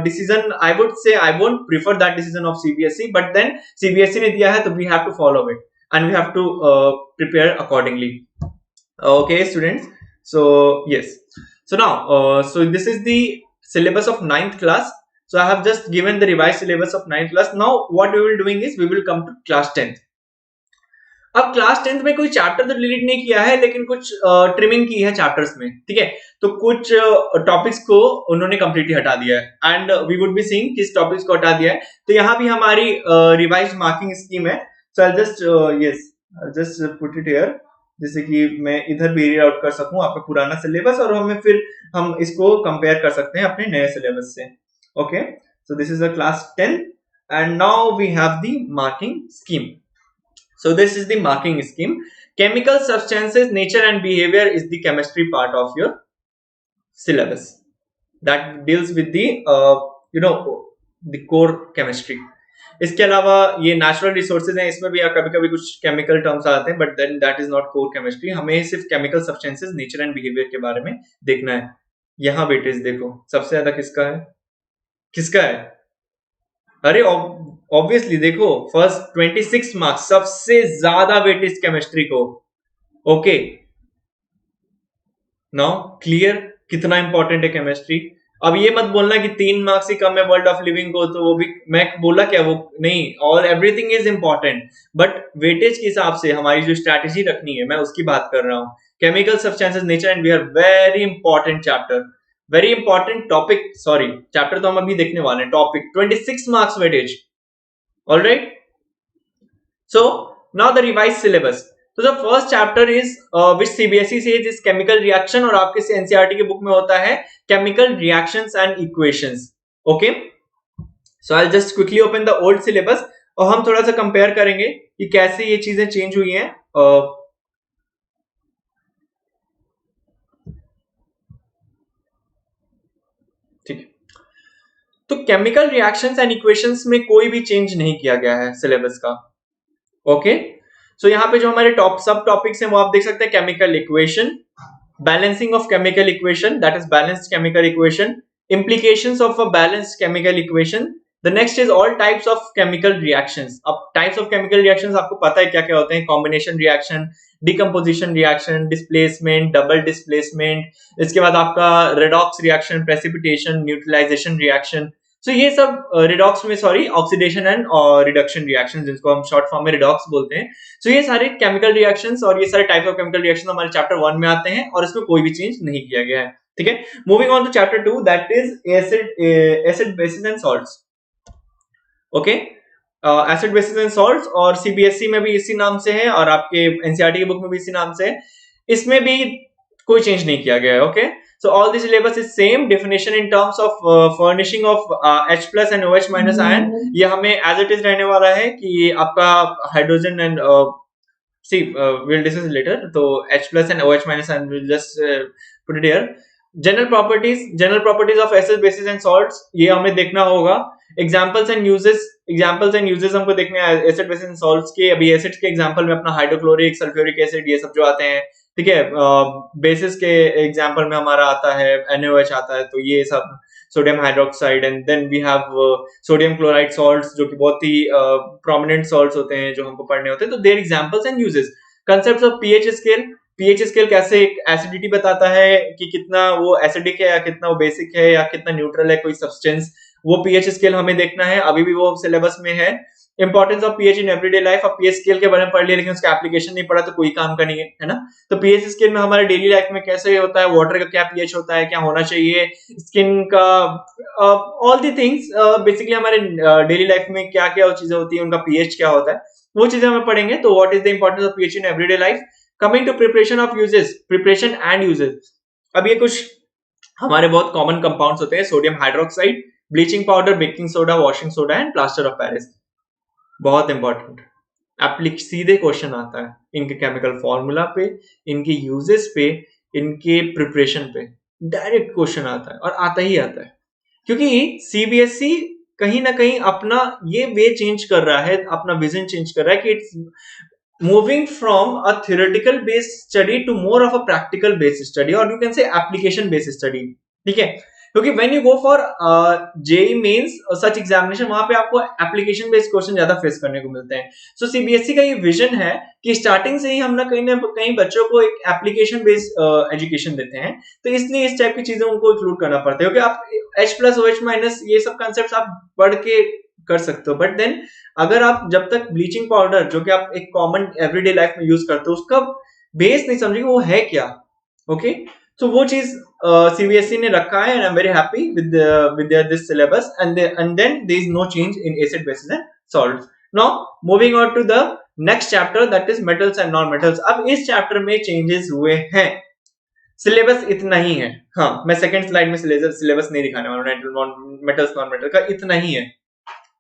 decision, I would say I won't prefer that decision of CBSE, but then CBSE ने दिया है तो we have to follow it and we have to prepare accordingly. Okay students, so yes, so now so this is the syllabus of 9th class. So I have just given the revised syllabus of 9th class. Now what we will doing is we will come to class 10th. अब class 10th में कोई chapter तो delete नहीं किया है, लेकिन कुछ trimming की है चैप्टर्स में, ठीक है. तो कुछ टॉपिक्स को उन्होंने कंप्लीटली हटा दिया है and we would be seeing किस टॉपिक्स को हटा दिया है. तो यहाँ भी हमारी रिवाइज्ड मार्किंग स्कीम है. So I just yes just put it here, जैसे कि मैं इधर भी रीड आउट कर सकूं आपका पुराना सिलेबस, और हमें फिर हम इसको कंपेयर कर सकते हैं अपने नए सिलेबस से. Okay, so this is a class 10 and now we have the marking scheme. So this is the marking scheme. Chemical substances, nature and behavior is the chemistry part of your syllabus. That deals with the the core chemistry. इसके अलावा ये natural resources हैं, इसमें भी कभी कभी कुछ chemical terms आते हैं, but then that is not core chemistry. हमें सिर्फ chemical substances, nature and behaviour के बारे में देखना है. यहाँ वेटेज देखो सबसे ज्यादा किसका है, किसका है? अरे ऑब्वियसली देखो, फर्स्ट 26 मार्क्स, सबसे ज्यादा वेटेज केमिस्ट्री को. ओके, नाउ क्लियर कितना इंपॉर्टेंट है केमिस्ट्री. अब ये मत बोलना कि 3 मार्क्स ही कम है वर्ल्ड ऑफ लिविंग को, तो वो भी मैं बोला क्या, वो नहीं, और everything is important, but weightage के हिसाब से हमारी जो स्ट्रैटेजी रखनी है, मैं उसकी बात कर रहा हूँ. Chemical substances, nature and behaviour, very important chapter, very important topic. Sorry, chapter तो हम अभी देखने वाले हैं. Topic 26 marks weightage. Alright, so now the revised syllabus. So the first chapter is which CBSE says is chemical reaction, और आपके NCERT के book में होता है chemical reactions and equations. Okay, so I'll just quickly open the old syllabus और हम थोड़ा सा कंपेयर करेंगे कि कैसे ये चीजें चेंज हुई हैं. तो केमिकल रिएक्शंस एंड इक्वेशंस में कोई भी चेंज नहीं किया गया है सिलेबस का। ओके, सो यहाँ पे जो हमारे टॉप सब टॉपिक्स हैं वो आप देख सकते हैं। Chemical equation, balancing of chemical equation, that is balanced chemical equation, implications of a balanced chemical equation. The next is all types of chemical reactions. अब types of chemical reactions आपको पता है क्या क्या होते हैं? combination reaction, decomposition reaction, displacement, double displacement, इसके बाद आपका redox reaction, precipitation, neutralization reaction. So ये सब redox में sorry oxidation and reduction reaction, जिसको हम शॉर्ट फॉर्म में redox बोलते हैं. So ये सारे chemical reactions और ये सारे types of chemical reactions हमारे चैप्टर 1 में आते हैं और इसमें कोई भी चेंज नहीं किया गया है. ठीक है, moving on to chapter 2, that is acid bases and salts. Okay, acid bases and salts और सीबीएसई में भी इसी नाम से है और आपके एनसीईआरटी की बुक में भी इसी नाम से है. इसमें भी कोई चेंज नहीं किया गया है. Okay, so all the syllabus is same. Definition in terms of furnishing of H+ and OH- ion, ये हमें एज इट इज रहने वाला है कि आपका hydrogen and we'll discuss later. तो H+ and OH- ion will just put it here. General properties of acid bases and salts, ये हमें देखना होगा. एग्जांपल्स एंड यूजेस हमको देखने हैं एसिड बेसिस एंड सॉल्ट्स के. अभी एसिड्स के एग्जांपल में अपना हाइड्रोक्लोरिक, सल्फ्यूरिक एसिड, ये सब जो आते हैं. ठीक है, बेसिस के एग्जांपल में हमारा आता है NaOH आता है, तो ये सब sodium hydroxide. And then we have sodium chloride salts, जो कि बहुत ही प्रोमिनेंट सॉल्ट्स होते हैं जो हमको पढ़ने होते हैं. तो their examples and uses. Concepts of pH scale कैसे एक एसिडिटी बताता है कि कितना वो एसिडिक है या कितना वो बेसिक है या कितना न्यूट्रल है कोई सब्सटेंस, वो पीएच स्केल हमें देखना है. अभी भी वो सिलेबस में है. Importance of pH in everyday life. अब पीएच स्केल के बारे में पढ़ लिया लेकिन उसका एप्लीकेशन नहीं पढ़ा तो कोई काम का नहीं है ना. तो पीएच स्केल में हमारे डेली लाइफ में कैसे होता है, वाटर का क्या पीएच होता है, क्या होना चाहिए, स्किन का, ऑल दी थिंग्स बेसिकली हमारे डेली लाइफ में क्या क्या चीजें होती है, उनका पीएच क्या होता है, वो चीजें हमें पढ़ेंगे. तो what is the importance of pH in everyday life. Coming to preparation of uses, preparation and uses. अब ये कुछ हमारे बहुत कॉमन कंपाउंड्स होते हैं. Sodium hydroxide, bleaching powder, baking soda, washing soda and plaster of Paris. बहुत important, सीधे question आता है इनके केमिकल फॉर्मूला पे, इनके यूजेस पे, इनके प्रिपरेशन पे. डायरेक्ट क्वेश्चन आता है और आता ही आता है, क्योंकि सीबीएसई कहीं ना कहीं अपना ये वे चेंज कर रहा है, अपना विजन चेंज कर रहा है कि it's moving from a theoretical based study to more of a practical based study, or you can say application based study. ठीक है, क्योंकि when you go for JEE mains such examination, वहां पे आपको application based क्वेश्चन ज्यादा face करने को मिलते हैं. सो सीबीएसई का ये विजन है कि स्टार्टिंग से ही हम ना कहीं बच्चों को एक एप्लीकेशन बेस्ड एजुकेशन देते हैं, तो इसलिए इस टाइप की चीजें उनको इंक्लूड करना पड़ता है. क्योंकि आप H+ OH- ये सब कंसेप्ट आप पढ़ के कर सकते हो, बट देन अगर आप जब तक ब्लीचिंग पाउडर, जो कि आप एक कॉमन एवरीडे लाइफ में यूज करते हो, उसका बेस नहीं समझेंगे वो है क्या. ओके, तो वो चीज सीबीएसई ने रखा है, and I am very happy with this syllabus. And then there is no change in acid bases and salts. Now moving on to the next chapter, that is metals and non metals. अब इस chapter में changes हुए हैं. Syllabus इतना ही है. हाँ, मैं second slide में सिलेबस नहीं दिखाने वाला हूँ. मेटल्स नॉन मेटल का इतना ही है.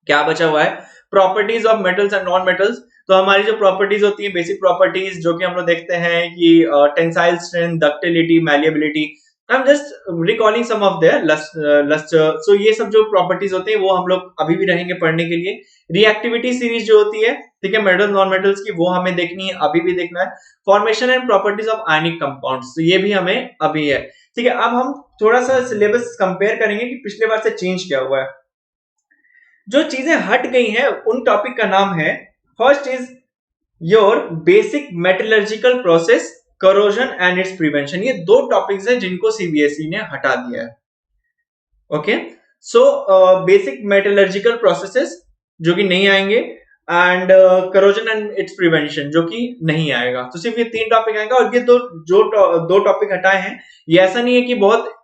क्या बचा हुआ है, properties of metals and non metals. तो हमारी जो प्रॉपर्टीज होती है, बेसिक प्रॉपर्टीज, जो कि हम लोग देखते हैं कि tensile strength, ductility, malleability. I am just recalling some of their luster. So ये सब जो प्रॉपर्टीज होते हैं वो हम लोग अभी भी रहेंगे पढ़ने के लिए. रिएक्टिविटी सीरीज जो होती है, ठीक है, मेटल्स नॉन मेटल्स की, वो हमें देखनी है, अभी भी देखना है. Formation and properties of ionic compounds, तो ये भी हमें अभी है. ठीक है, अब हम थोड़ा सा सिलेबस कंपेयर करेंगे कि पिछले बार से चेंज क्या हुआ है. जो चीजें हट गई हैं उन टॉपिक का नाम है, first is your basic metallurgical process, corrosion and it's prevention. ये दो टॉपिक्स हैं जिनको सीबीएसई ने हटा दिया है. Okay, so basic metallurgical processes जो कि नहीं आएंगे, and corrosion and it's prevention जो कि नहीं आएगा. तो सिर्फ ये तीन टॉपिक आएगा. और ये दो टॉपिक हटाए हैं, ये ऐसा नहीं है कि बहुत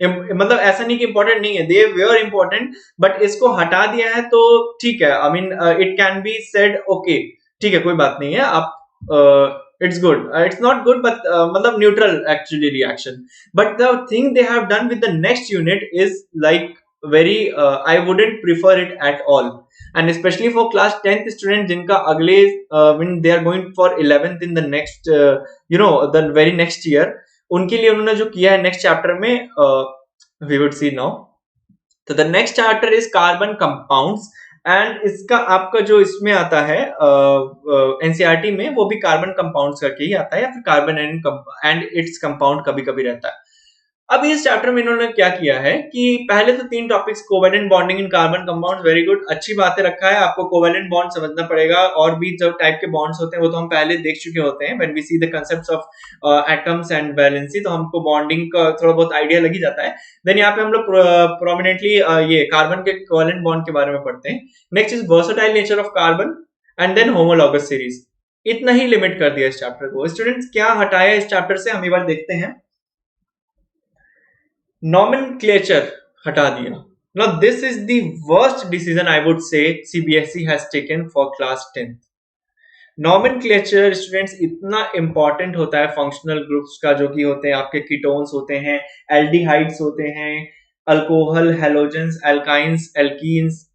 मतलब ऐसा नहीं कि इंपॉर्टेंट नहीं है, दे वेयर इंपॉर्टेंट, बट इसको हटा दिया है तो ठीक है. I mean it can be said okay, ठीक है, कोई बात नहीं है. आप it's good, it's not good, but मतलब neutral actually reaction. But the thing they have done with the next unit is like very I wouldn't prefer it at all, and especially for class 10th student जिनका अगले when they are going for 11th in the next the very next year, उनके लिए उन्होंने जो किया है next chapter में, we would see now. तो the next chapter is carbon compounds and इसका आपका जो इसमें आता है एनसीईआरटी में वो भी कार्बन कंपाउंड्स करके ही आता है या फिर कार्बन एंड इट्स कंपाउंड कभी कभी रहता है। अब इस चैप्टर में इन्होंने क्या किया है कि पहले तो 3 topics covalent bonding in carbon compounds, very good, अच्छी बातें रखा है। आपको कोवेलेंट बॉन्ड समझना पड़ेगा और भी जो टाइप के बॉन्ड्स होते हैं वो तो हम पहले देख चुके होते हैं when we see the concepts of atoms and valency, तो हमको बॉन्डिंग का थोड़ा बहुत आइडिया लग ही जाता है। देन यहाँ पे हम लोग प्रोमिनेंटली ये कार्बन के कोवेलेंट बॉन्ड के बारे में पढ़ते हैं। Next is versatile nature of carbon and then homologous series. इतना ही लिमिट कर दिया इस चैप्टर को। स्टूडेंट्स क्या हटाया इस चैप्टर से हम एक बार देखते हैं। Nomenclature हटा दिया। Now this is the worst decision I would say CBSE has taken for class 10th. Nomenclature students इतना इंपॉर्टेंट होता है फंक्शनल ग्रुप्स का, जो कि होते हैं आपके कीटोन्स होते हैं, एल्डिहाइड्स होते हैं, alcohol, halogens, alkynes, alkenes,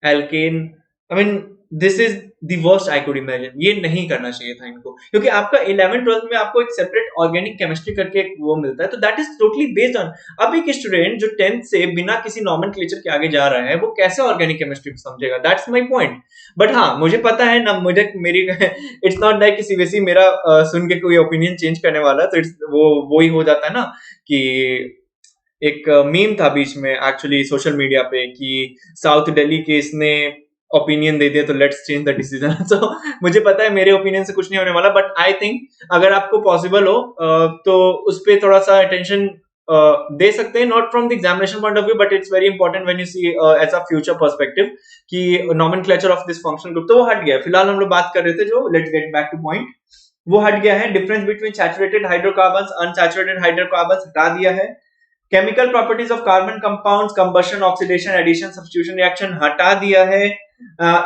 alkane. I mean this is the worst I could imagine. ये नहीं करना चाहिए था इनको, क्योंकि आपका 11th 12th में आपको एक सेपरेट ऑर्गेनिक केमिस्ट्री करके एक वो मिलता है, तो that is totally based on. अब एक स्टूडेंट जो 10th से बिना किसी नॉमेनक्लेचर के आगे जा रहा है वो कैसे ऑर्गेनिक केमिस्ट्री समझेगा? That's my point. बट हाँ, मुझे पता है ना, मुझे मेरी इट्स नॉट लाइक किसी वैसी मेरा सुन के कोई ओपिनियन चेंज करने वाला, तो इट्स वो ही हो जाता है ना कि एक मीम था बीच में एक्चुअली सोशल मीडिया पे कि साउथ दिल्ली के इसने ओपिनियन दे दिया तो लेट्स चेंज द डिसीजन। सो मुझे पता है मेरे ओपिनियन से कुछ नहीं होने वाला, बट आई थिंक अगर आपको पॉसिबल हो तो उस पर थोड़ा सा अटेंशन दे सकते हैं, not from the examination point of view, but it's very important when you see as a future perspective कि nomenclature of this functional group. तो वो हट गया। फिलहाल हम लोग बात कर रहे थे जो let's get back to point, वो हट गया है। Difference between saturated hydrocarbons, unsaturated hydrocarbons हटा दिया है। Chemical properties of carbon compounds, combustion, oxidation, addition, substitution reaction हटा दिया है।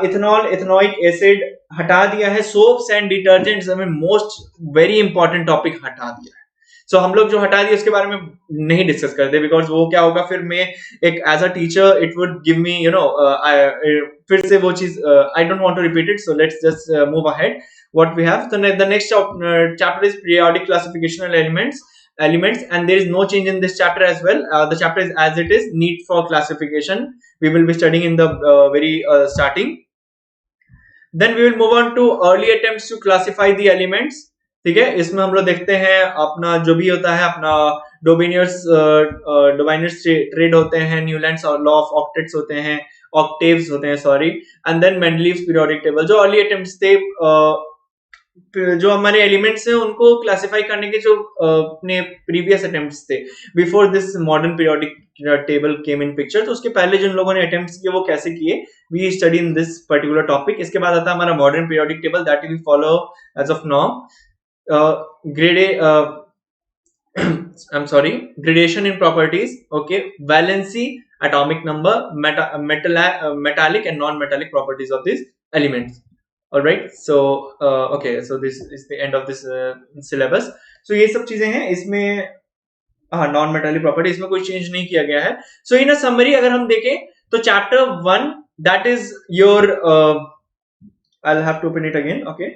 इथेनॉल, इथेनोइक एसिड हटा दिया है। सोप्स एंड डिटर्जेंट्स, हमें मोस्ट वेरी इंपॉर्टेंट टॉपिक हटा दिया है। सो हम लोग जो हटा दिए उसके बारे में नहीं डिस्कस करते, बिकॉज वो क्या होगा फिर मैं एक as a teacher it would give me you know फिर से वो चीज I don't want to repeat it, so let's just move ahead what we have. So the next chapter is periodic classification elements and there is no change in this chapter as well. The chapter is as it is, need for classification we will be studying in the very starting. Then we will move on to early attempts to classify the elements. ठीक है, इसमें हम लोग देखते हैं अपना जो भी होता है अपना डोबिनियर्स ट्रेड होते हैं, न्यूलैंड्स और लॉ ऑफ ऑक्टेट्स होते हैं, ऑक्टेव्स होते हैं sorry, and then Mendeleev's periodic table. जो अर्ली अटेम्प्ट्स थे जो हमारे एलिमेंट्स हैं उनको क्लासिफाई करने के जो अपने प्रीवियस अटेम्प्ट्स थे before this modern periodic table came in picture, तो उसके पहले जिन लोगों ने अटेम्प्ट्स किए वो कैसे किए, we study in this particular topic. इसके बाद आता है हमारा modern periodic table, that we follow as of now. Gradation in properties, okay, valency, atomic number, metallic and non-metallic properties of these elements. All right, so okay, so this is the end of this syllabus. So ये सब चीजें हैं इसमें, हाँ, non metallic property इसमें कोई change नहीं किया गया है। सो इन अ समरी अगर हम देखें तो chapter 1 that is your I'll have to open it again, okay.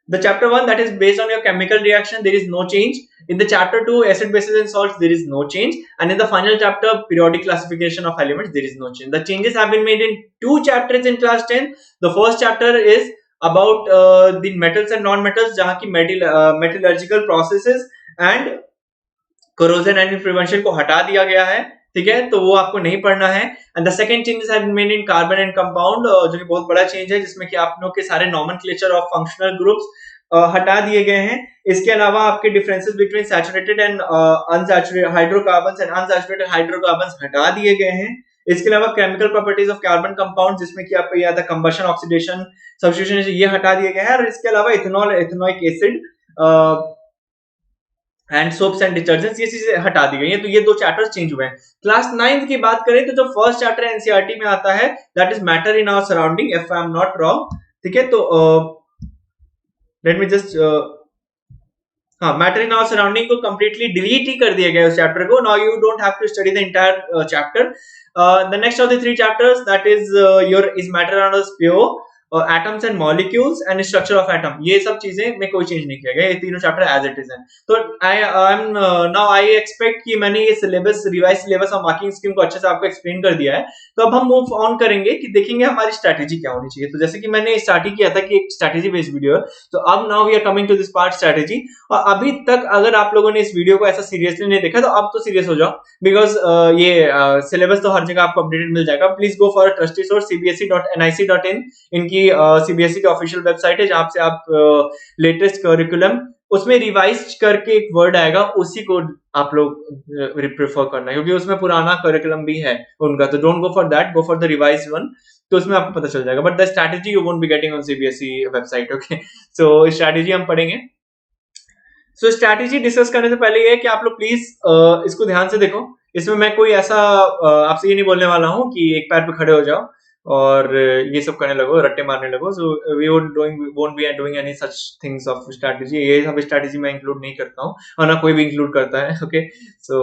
The chapter 1 that is based on your chemical reaction, there is no change. In the chapter 2 acid, bases and salts, there is no change, and in the final chapter periodic classification of elements, there is no change. The changes have been made in 2 chapters in class 10. The first chapter is about the metals and non-metals, जहाँ की metallurgical processes and corrosion and prevention को हटा दिया गया है, ठीक है, तो वो आपको नहीं पढ़ना है। And the second changes have been made in carbon and compound, जो कि बहुत बड़ा चेंज है, जिसमें कि आप लोग के सारे नॉमेनक्लेचर ऑफ फंक्शनल ग्रुप्स हटा दिए गए हैं। इसके अलावा आपके differences between saturated and unsaturated hydrocarbons and unsaturated hydrocarbons हटा दिए गए हैं। इसके अलावा chemical properties of carbon compound, जिसमें कि आपको याद है कंबशन, ऑक्सीडेशन, सब्स्टिट्यूशन, ये हटा दिए गए हैं। और इसके अलावा ethanol, ethanoic acid and soaps and detergents, ये चीजें हटा दी गई हैं। तो ये 2 चैप्टर्स चेंज हुए हैं। क्लास 9th की बात करें तो जो फर्स्ट चैप्टर एनसीईआरटी में आता है that is matter in our surrounding, if I am not wrong, ठीक है। तो लेट मी जस्ट हाँ, मैटर इन आवर सराउंडिंग को कंप्लीटली डिलीट ही कर दिया गया उस चैप्टर को। Now you don't have to study the entire chapter. The next of the 3 chapters that is your is matter around us pure, atoms and molecules and structure of atom, ये सब चीजें में कोई चेंज नहीं किया गया, ये तीनों चैप्टर एज इट इज हैं। तो आई एक्सपेक्ट कि मैंने ये सिलेबस, रिवाइज सिलेबस और मार्किंग स्कीम को अच्छे से आपको एक्सप्लेन कर दिया है। तो अब हम मूव ऑन करेंगे कि देखेंगे हमारी स्ट्रैटेजी क्या होनी चाहिए। तो जैसे कि मैंने स्टार्ट ही किया था कि एक स्ट्रैटेजी बेस्ड वीडियो है, तो अब now we are coming to this part strategy. और अभी तक अगर आप लोगों ने इस वीडियो को ऐसा सीरियसली नहीं देखा तो अब तो सीरियस हो जाओ, बिकॉज ये सिलेबस तो हर जगह आपको अपडेटेड मिल जाएगा। Please go for trustee source cbse.nic.in, इनकी सीबीएसई की ऑफिशियल वेबसाइट है जहां से आप लेटेस्ट करिकुलम, उसमें रिवाइज करके एक वर्ड आएगा, उसी को आप लोग प्रेफर करना है, क्योंकि उसमें पुराना करिकुलम भी है उनका। तो don't go for that, go for the revise one, तो उसमें आपको पता चल जाएगा। But the strategy you won't be getting on CBSE website. Okay, so strategy हम पढ़ेंगे। सो स्ट्रैटेजी डिस्कस करने से पहले ये है कि आप लोग प्लीज इसको ध्यान से देखो। इसमें मैं कोई ऐसा आपसे ये नहीं बोलने वाला हूँ कि एक पैर पे खड़े हो जाओ और ये सब करने लगो, रट्टे मारने लगो। So we won't be doing any such things of strategy. ये सब स्ट्रैटेजी मैं इंक्लूड नहीं करता हूँ और ना कोई भी इंक्लूड करता है। Okay, so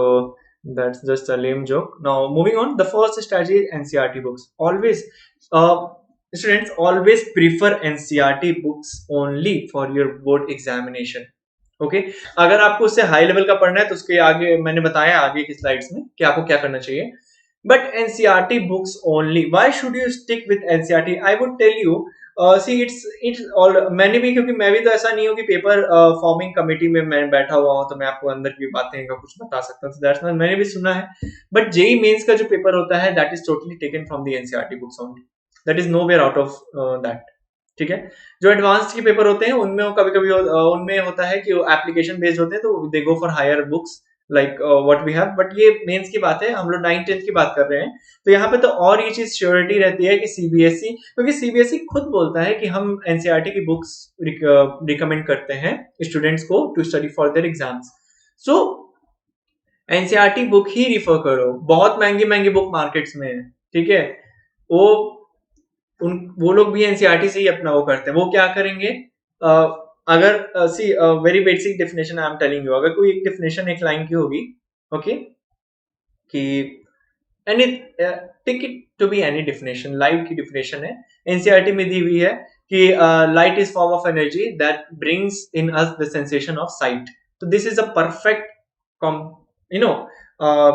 that's just a lame joke. Now moving on, the first strategy NCERT books. Always students always prefer NCERT books only for your board examination. Okay, अगर आपको उससे हाई लेवल का पढ़ना है तो उसके आगे मैंने बताया आगे की स्लाइड्स में कि आपको क्या करना चाहिए। But NCERT books only, why should you stick with NCERT? I would tell you, see it's all, मैंने भी, क्योंकि मैं भी तो ऐसा नहीं हूँ कि पेपर फॉर्मिंग कमेटी में मैं बैठा हुआ हूँ तो मैं आपको अंदर की बातें का कुछ बता सकता हूँ। दैट्स नॉट, मैंने भी सुना है। बट जेईई मेंस का जो पेपर होता है that is totally taken from the NCERT books only, that is nowhere out of that. ठीक है, जो एडवांस्ड के पेपर होते हैं उनमें कभी कभी उनमें होता है कि एप्लीकेशन बेस्ड होते हैं, तो they go for higher books like what we have. But ये मेंस की बात है, हम लोग 9th 10th की बात कर रहे हैं। तो यहाँ पे तो और ये चीज श्योरिटी रहती है कि सीबीएसई, क्योंकि सीबीएसई खुद बोलता है कि हम एनसीईआरटी की बुक्स रिकमेंड करते हैं स्टूडेंट्स को to study for their exams. So NCERT book ही रिफर करो। बहुत महंगी महंगी बुक मार्केट्स में है, ठीक है, वो लोग भी एनसीईआरटी से ही अपना वो करते हैं। वो क्या करेंगे, अगर see very basic definition I am telling you, अगर कोई एक डेफिनेशन एक लाइन की होगी, ओके, कि any take it to be any definition, light की डेफिनेशन है, एनसीईआरटी में दी हुई है कि light is form of energy that brings in us the sensation of sight. तो this is a perfect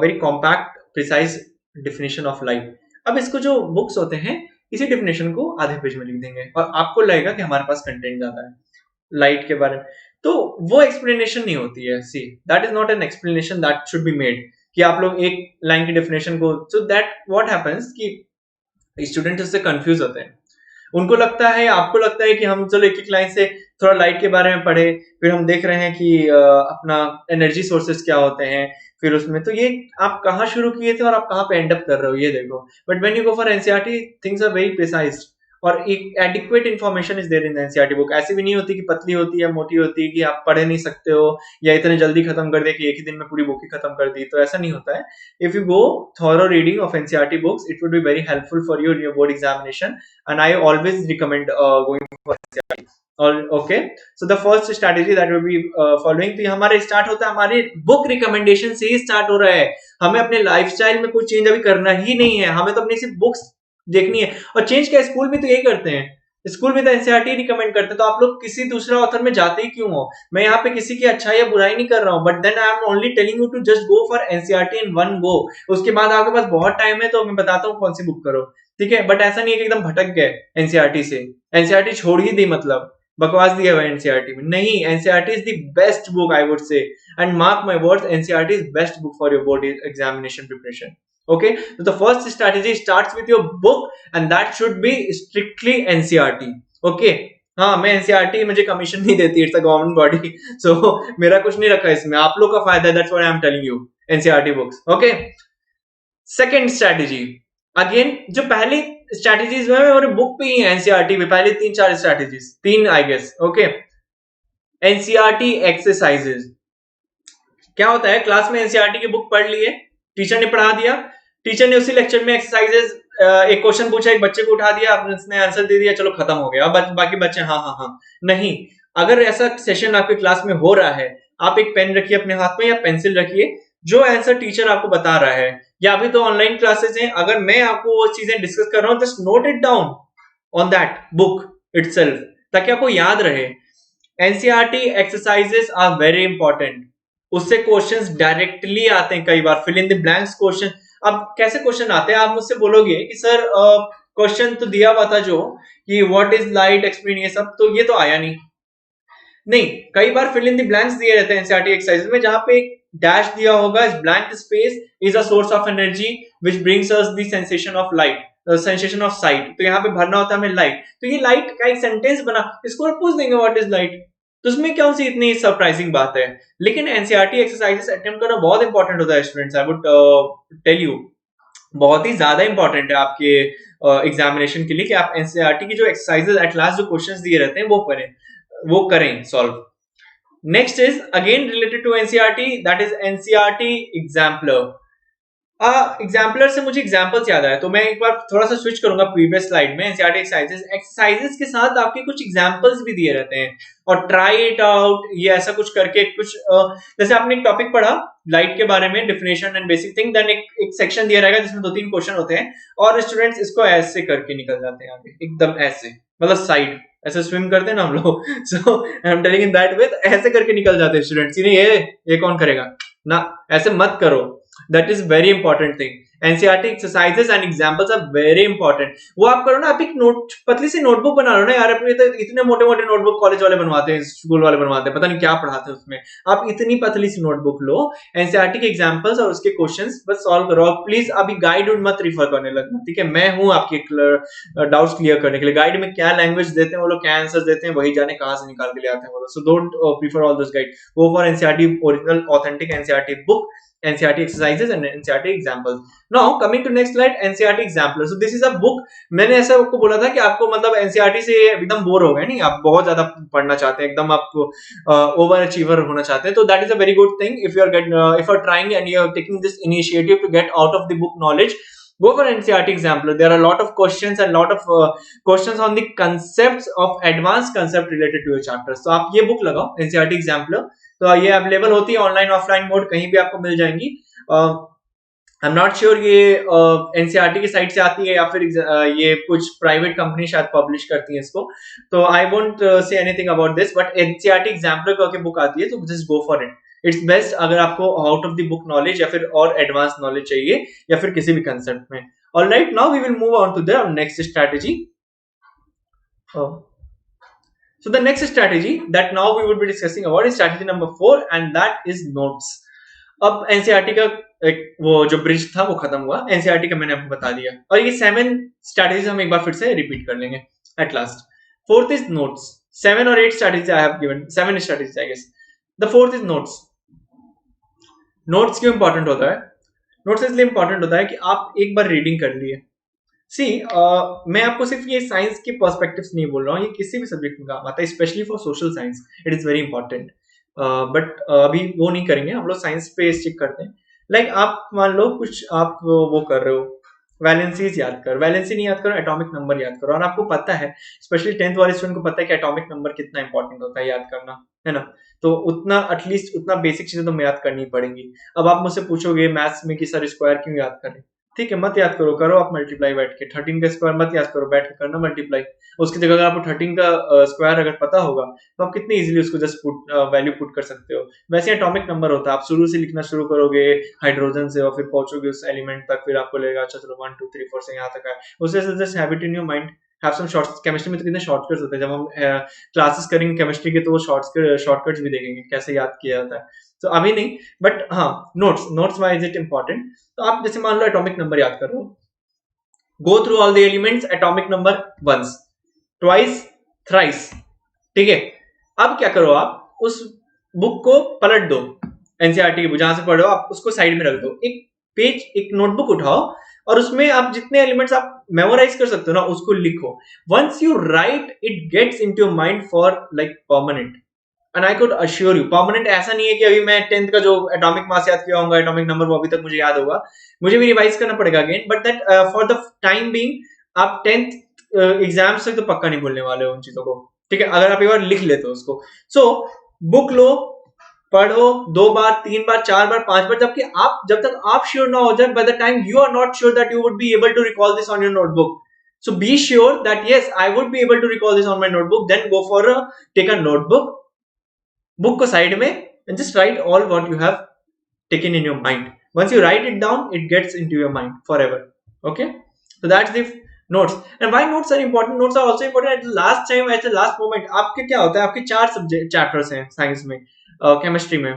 very compact precise definition of light. अब इसको जो बुक्स होते हैं इसी डेफिनेशन को आधे पेज में लिख देंगे और आपको लगेगा कि हमारे पास कंटेंट ज्यादा है लाइट के बारे में, तो वो एक्सप्लेनेशन नहीं होती है। See, that is not an explanation that should be made कि आप लोग एक लाइन की डेफिनेशन को, सो दैट व्हाट हैपेंस कि स्टूडेंट उससे कंफ्यूज होते हैं। उनको लगता है, आपको लगता है कि हम चलो एक एक लाइन से थोड़ा लाइट के बारे में पढ़े, फिर हम देख रहे हैं कि अपना एनर्जी सोर्सेस क्या होते हैं, फिर उसमें तो ये आप कहाँ शुरू किए थे और आप कहाँ पे एंड अप कर रहे हो, ये देखो। But when you go for NCERT things are very precised और एक adequate information is there in NCERT book. ऐसी भी नहीं होती कि पतली होती है, मोटी होती है, कि आप पढ़ नहीं सकते हो या इतने जल्दी खत्म कर दे कि एक ही दिन में पूरी बुक ही खत्म कर दी, तो ऐसा नहीं होता है। If you go thorough reading of NCERT books it would be very helpful for you in your board examination and I always recommend going for NCERT. Okay, so the first strategy that will be following, तो हमारे start होता है, हमारे book recommendation से ही start हो रहा है। हमें अपने लाइफस्टाइल में कुछ चेंज अभी करना ही नहीं है, हमें तो अपनी सिर्फ बुक्स देखनी है। और चेंज क्या, स्कूल में तो यही करते हैं, स्कूल में तो एनसीईआरटी रिकमेंड करते हैं, तो आप लोग किसी दूसरा ऑथर में जाते ही क्यों हो? मैं यहाँ पे किसी की अच्छाई या बुराई नहीं कर रहा हूँ, but then I am only telling you to just go for NCERT in one go. उसके बाद आपके पास बहुत टाइम है तो मैं बताता हूँ कौन सी बुक करो, ठीक है। बट ऐसा नहीं है कि एकदम भटक गए एनसीईआरटी से, एनसीईआरटी छोड़ ही दी, मतलब बकवास दिया हुआ एनसीईआरटी में। नहीं, NCERT is the best book I would say, and mark my words, NCERT is best book for your board examination preparation. Okay, so the first strategy starts with your book and that should be strictly NCERT. Okay, हाँ, मैं NCERT, मुझे commission नहीं देती, it's a government body, सो मेरा कुछ नहीं रखा इसमें, आप लोग का फायदा है, that's what I am telling you, NCERT books. Okay, second strategy, again जो पहली स्ट्रेटजीज में मेरे बुक पे ही है NCERT में, पहले 3-4 strategies, 3 I guess. Okay, NCERT exercises. क्या होता है, क्लास में NCERT की बुक पढ़ लिए, टीचर ने पढ़ा दिया, टीचर ने उसी लेक्चर में एक्सरसाइजेस, एक क्वेश्चन पूछा, एक बच्चे को उठा दिया, उसने आंसर दे दिया, चलो खत्म हो गया। अब बाकी बच्चे हाँ हाँ हाँ, नहीं। अगर ऐसा सेशन आपके क्लास में हो रहा है, आप एक पेन रखिए अपने हाथ में या पेंसिल रखिए, जो आंसर टीचर आपको बता रहा है, या अभी तो ऑनलाइन क्लासेस हैं, अगर मैं आपको वो चीजें डिस्कस कर रहा हूँ, just note it down, on that book itself, ताकि आपको याद रहे। NCERT exercises are very important, उससे क्वेश्चंस डायरेक्टली आते हैं, कई बार fill in the blanks question. अब कैसे क्वेश्चन आते हैं, आप मुझसे बोलोगे कि सर क्वेश्चन तो दिया हुआ था जो कि व्हाट इज लाइट एक्सप्लेन, ये सब तो ये तो आया नहीं। नहीं, कई बार फिल इन द ब्लैंक्स दिए रहते हैं एनसीईआरटी एक्सरसाइज में, जहां पे डैश दिया होगा, इस blank space is a source of energy which brings us the sensation of light, sensation of sight. तो यहाँ पे भरना होता है हमें लाइट, तो ये लाइट का एक सेंटेंस बना, इसको पूछ देंगे व्हाट इज लाइट, तो उसमें कौन सी इतनी सरप्राइजिंग बात है। लेकिन एनसीईआरटी एक्सरसाइजेस अटेम्प्ट करना बहुत इंपॉर्टेंट होता है students, I would tell you, बहुत ही ज्यादा इंपॉर्टेंट है आपके एग्जामिनेशन के लिए कि आप एनसीईआरटी की जो एक्सरसाइजेस एट लास्ट जो क्वेश्चंस दिए रहते हैं वो करें solve. Next is again related to NCERT, that is NCERT Exemplar। Exemplar से मुझे एग्जाम्पल्स याद आया, तो मैं एक बार थोड़ा सा स्विच करूंगा प्रीवियस स्लाइड में। एनसीईआरटी एक्सरसाइजेस के साथ आपके कुछ एग्जाम्पल्स भी दिए रहते हैं, और ट्राई इट आउट, ये ऐसा कुछ करके कुछ जैसे आपने एक टॉपिक पढ़ा लाइट के बारे में, definition and basic thing, then एक सेक्शन दिया रहेगा जिसमें 2-3 क्वेश्चन होते हैं, और स्टूडेंट्स इसको ऐसे करके निकल जाते हैं आगे, एकदम ऐसे, मतलब साइड ऐसे स्विम करते हैं ना हम लोग, so I am telling in that way, ऐसे करके निकल जाते हैं स्टूडेंट्स, ये कौन करेगा ना, ऐसे मत करो। That is very important thing। NCERT exercises and examples are very important. वो आप करो ना, आप एक नोट पतली सी नोटबुक बना लो ना यार, अपने तो इतने मोटे मोटे नोटबुक कॉलेज वाले बनवाते हैं, स्कूल वाले बनवाते हैं, पता नहीं क्या पढ़ाते हैं उसमें। आप इतनी पतली सी नोटबुक लो, एनसीईआरटी के एग्जांपल्स और उसके क्वेश्चंस बस सॉल्व करो। प्लीज अभी गाइड मत रिफर करने लगना, ठीक है? मैं हूं आपके डाउट्स क्लियर करने के लिए। गाइड में क्या लैंग्वेज देते हैं वो लोग, क्या आंसर्स देते हैं, वही जाने कहां से निकाल के ले आते हैं वो लोग। So don't prefer all this guide, go for NCERT original authentic NCERT book, NCERT exercises and NCERT examples। Now coming to next slide, NCERT example। So this is a book। मैंने ऐसा आपको बोला था कि आपको मतलब NCERT से एकदम बोर हो गए नहीं, आप बहुत ज्यादा पढ़ना चाहते हैं, एकदम आपको ओवर अचीवर होना चाहते हैं, तो that is a very good thing। if you are trying and you are taking this initiative to get out of the book knowledge, go for NCERT example। There are a lot of questions and lot of questions on the concepts of advanced concept related to your chapters। तो आप ये book लगाओ NCERT example, तो ये available होती है online offline mode, कहीं भी आपको मिल जाएंगी। आई एम नॉट श्योर ये एनसीईआरटी की साइट से आती है या फिर ये कुछ प्राइवेट कंपनी शायद पब्लिश करती है इसको, तो I won't say anything about this, but NCERT exemplar करके बुक आती है, तो just go for it. It's best अगर आपको out of the book knowledge या फिर और एडवांस नॉलेज चाहिए, या फिर किसी भी कंसेप्ट में। Alright, now we will move on to the next strategy. So the next strategy that now we would be discussing about is strategy number 4, and that is notes। अब NCERT का एक वो जो ब्रिज था वो खत्म हुआ, एनसीईआरटी का मैंने आपको बता दिया, और ये 7 स्ट्रेटजीज हम एक बार फिर से रिपीट कर लेंगे at last. Fourth is notes. 7 और 8 strategies I have given, 7 strategies I guess. The fourth is notes. Notes क्यों इंपॉर्टेंट होता है? नोट्स इसलिए इंपॉर्टेंट होता है कि आप एक बार रीडिंग कर लिए। मैं आपको सिर्फ ये साइंस के पर्सपेक्टिव नहीं बोल रहा हूँ, ये किसी भी सब्जेक्ट में काम आता है, specially for social science it is very important. But अभी वो नहीं करेंगे हम लोग, साइंस पे स्टिक करते हैं। लाइक आप मान लो कुछ आप वो कर रहे हो, वैलेंसीज याद कर, वैलेंसी नहीं याद करो, एटॉमिक नंबर याद करो, और आपको पता है स्पेशली 10th वाले स्टूडेंट को पता है कि एटॉमिक नंबर कितना इंपॉर्टेंट होता है याद करना, है ना? तो उतना एटलीस्ट उतना बेसिक चीजें तो याद करनी पड़ेंगी। अब आप मुझसे पूछोगे मैथ्स में कि सर स्क्वायर क्यों याद करें, ठीक है, मत याद करो, करो आप मल्टीप्लाई बैठ के। 13 का स्क्वायर मत याद करो, बैठ के करना मल्टीप्लाई। उसकी जगह अगर आपको 13 का स्क्वायर अगर पता होगा तो आप कितनी इजीली उसको जस्ट वैल्यू पुट कर सकते हो। वैसे एटॉमिक नंबर होता है, आप शुरू से लिखना शुरू करोगे हाइड्रोजन से, और फिर पहुंचोगे उस एलिमेंट तक, फिर आपको लगेगा अच्छा चलो 1 2 3 4 से यहाँ तक है। उससे just have it in your mind, have some shorts. Chemistry में तो कितने शॉर्टकट्स होते हैं, जब हम क्लासेस करेंगे केमिस्ट्री के तो वो शॉर्टकट्स भी देखेंगे कैसे याद किया जाता है, तो अभी नहीं। बट हाँ, notes why is it important? तो आप जैसे मान लो एटॉमिक नंबर याद करो, go through all the elements atomic number once, twice, thrice, ठीक है? अब क्या करो, आप उस बुक को पलट दो, एनसीईआरटी की बुक जहां से पढ़ रहे हो आप उसको साइड में रख दो, एक पेज एक नोटबुक उठाओ और उसमें आप जितने एलिमेंट्स आप मेमोराइज कर सकते हो ना उसको लिखो। Once you write it gets into your mind for like permanent, and I could assure you permanent ऐसा नहीं है कि अभी मैं 10th का जो एटॉमिक मास याद किया होगा, एटॉमिक नंबर, वो अभी तक मुझे याद होगा, मुझे भी रिवाइज करना पड़ेगा again, but that for the time being आप 10th एग्जाम से तो पक्का नहीं भूलने वाले हो उन चीजों को, ठीक है, अगर आप एक बार लिख लेते हो उसको। सो बुक लो, पढ़ो 2 बार 3 बार 4 बार 5 बार, जब तक आप श्योर ना हो जाए, by the time you are not sure that you would be able to recall this on your notebook, So be sure that yes, I would be able to recall this on my notebook. Then go for take a notebook, book ko side mein, and just write all what you have taken in your mind. Once you write it down, it gets into your mind forever. Okay, so that's the notes. And why notes are important? Notes are also important at the last time, at the last moment. आपके क्या होता है, आपके 4 subject chapters हैं science में, chemistry में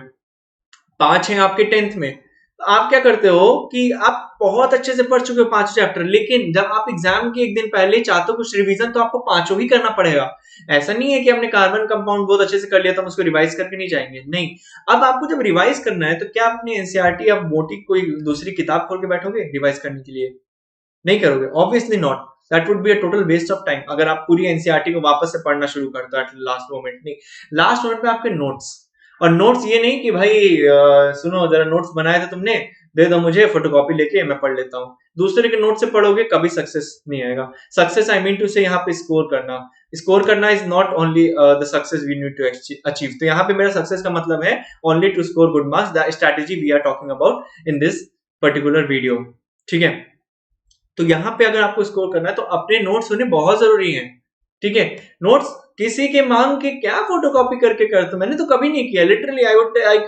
5 हैं आपके 10th में। तो आप क्या करते हो कि आप बहुत अच्छे से पढ़ चुके हो 5 चैप्टर, लेकिन जब आप एग्जाम के एक दिन पहले चाहते हो कुछ रिवीजन, तो आपको 5 ही करना पड़ेगा। ऐसा नहीं है कि हमने कार्बन कंपाउंड बहुत अच्छे से कर लिया तो हम उसको रिवाइज करके नहीं जाएंगे, नहीं। अब आपको जब रिवाइज करना है तो क्या अपनी एनसीईआरटी या मोटी कोई दूसरी किताब खोल के बैठोगे रिवाइज करने के लिए? नहीं करोगे, obviously not. That would be a total waste of time अगर आप पूरी एनसीईआरटी को वापस से पढ़ना शुरू करते हो एट लास्ट मोमेंट। नहीं, लास्ट मोमेंट पे आपके नोट्स। और नोट्स ये नहीं कि भाई सुनो जरा नोट्स बनाए थे तुमने, दे दो मुझे, फोटोकॉपी लेके मैं पढ़ लेता हूँ। दूसरे के नोट से पढ़ोगे कभी सक्सेस नहीं आएगा। सक्सेस आई मीन टू से यहाँ पे स्कोर करना is not only the success we need to achieve. तो यहाँ पे मेरा सक्सेस का मतलब है only to score good marks, the strategy we are talking about in this particular video. ठीक है, तो यहाँ पे अगर आपको स्कोर करना है तो अपने नोट्स होने बहुत जरूरी है। ठीक है, नोट्स किसी के मांग के क्या फोटोकॉपी करके करते, मैंने तो कभी नहीं किया। Literally I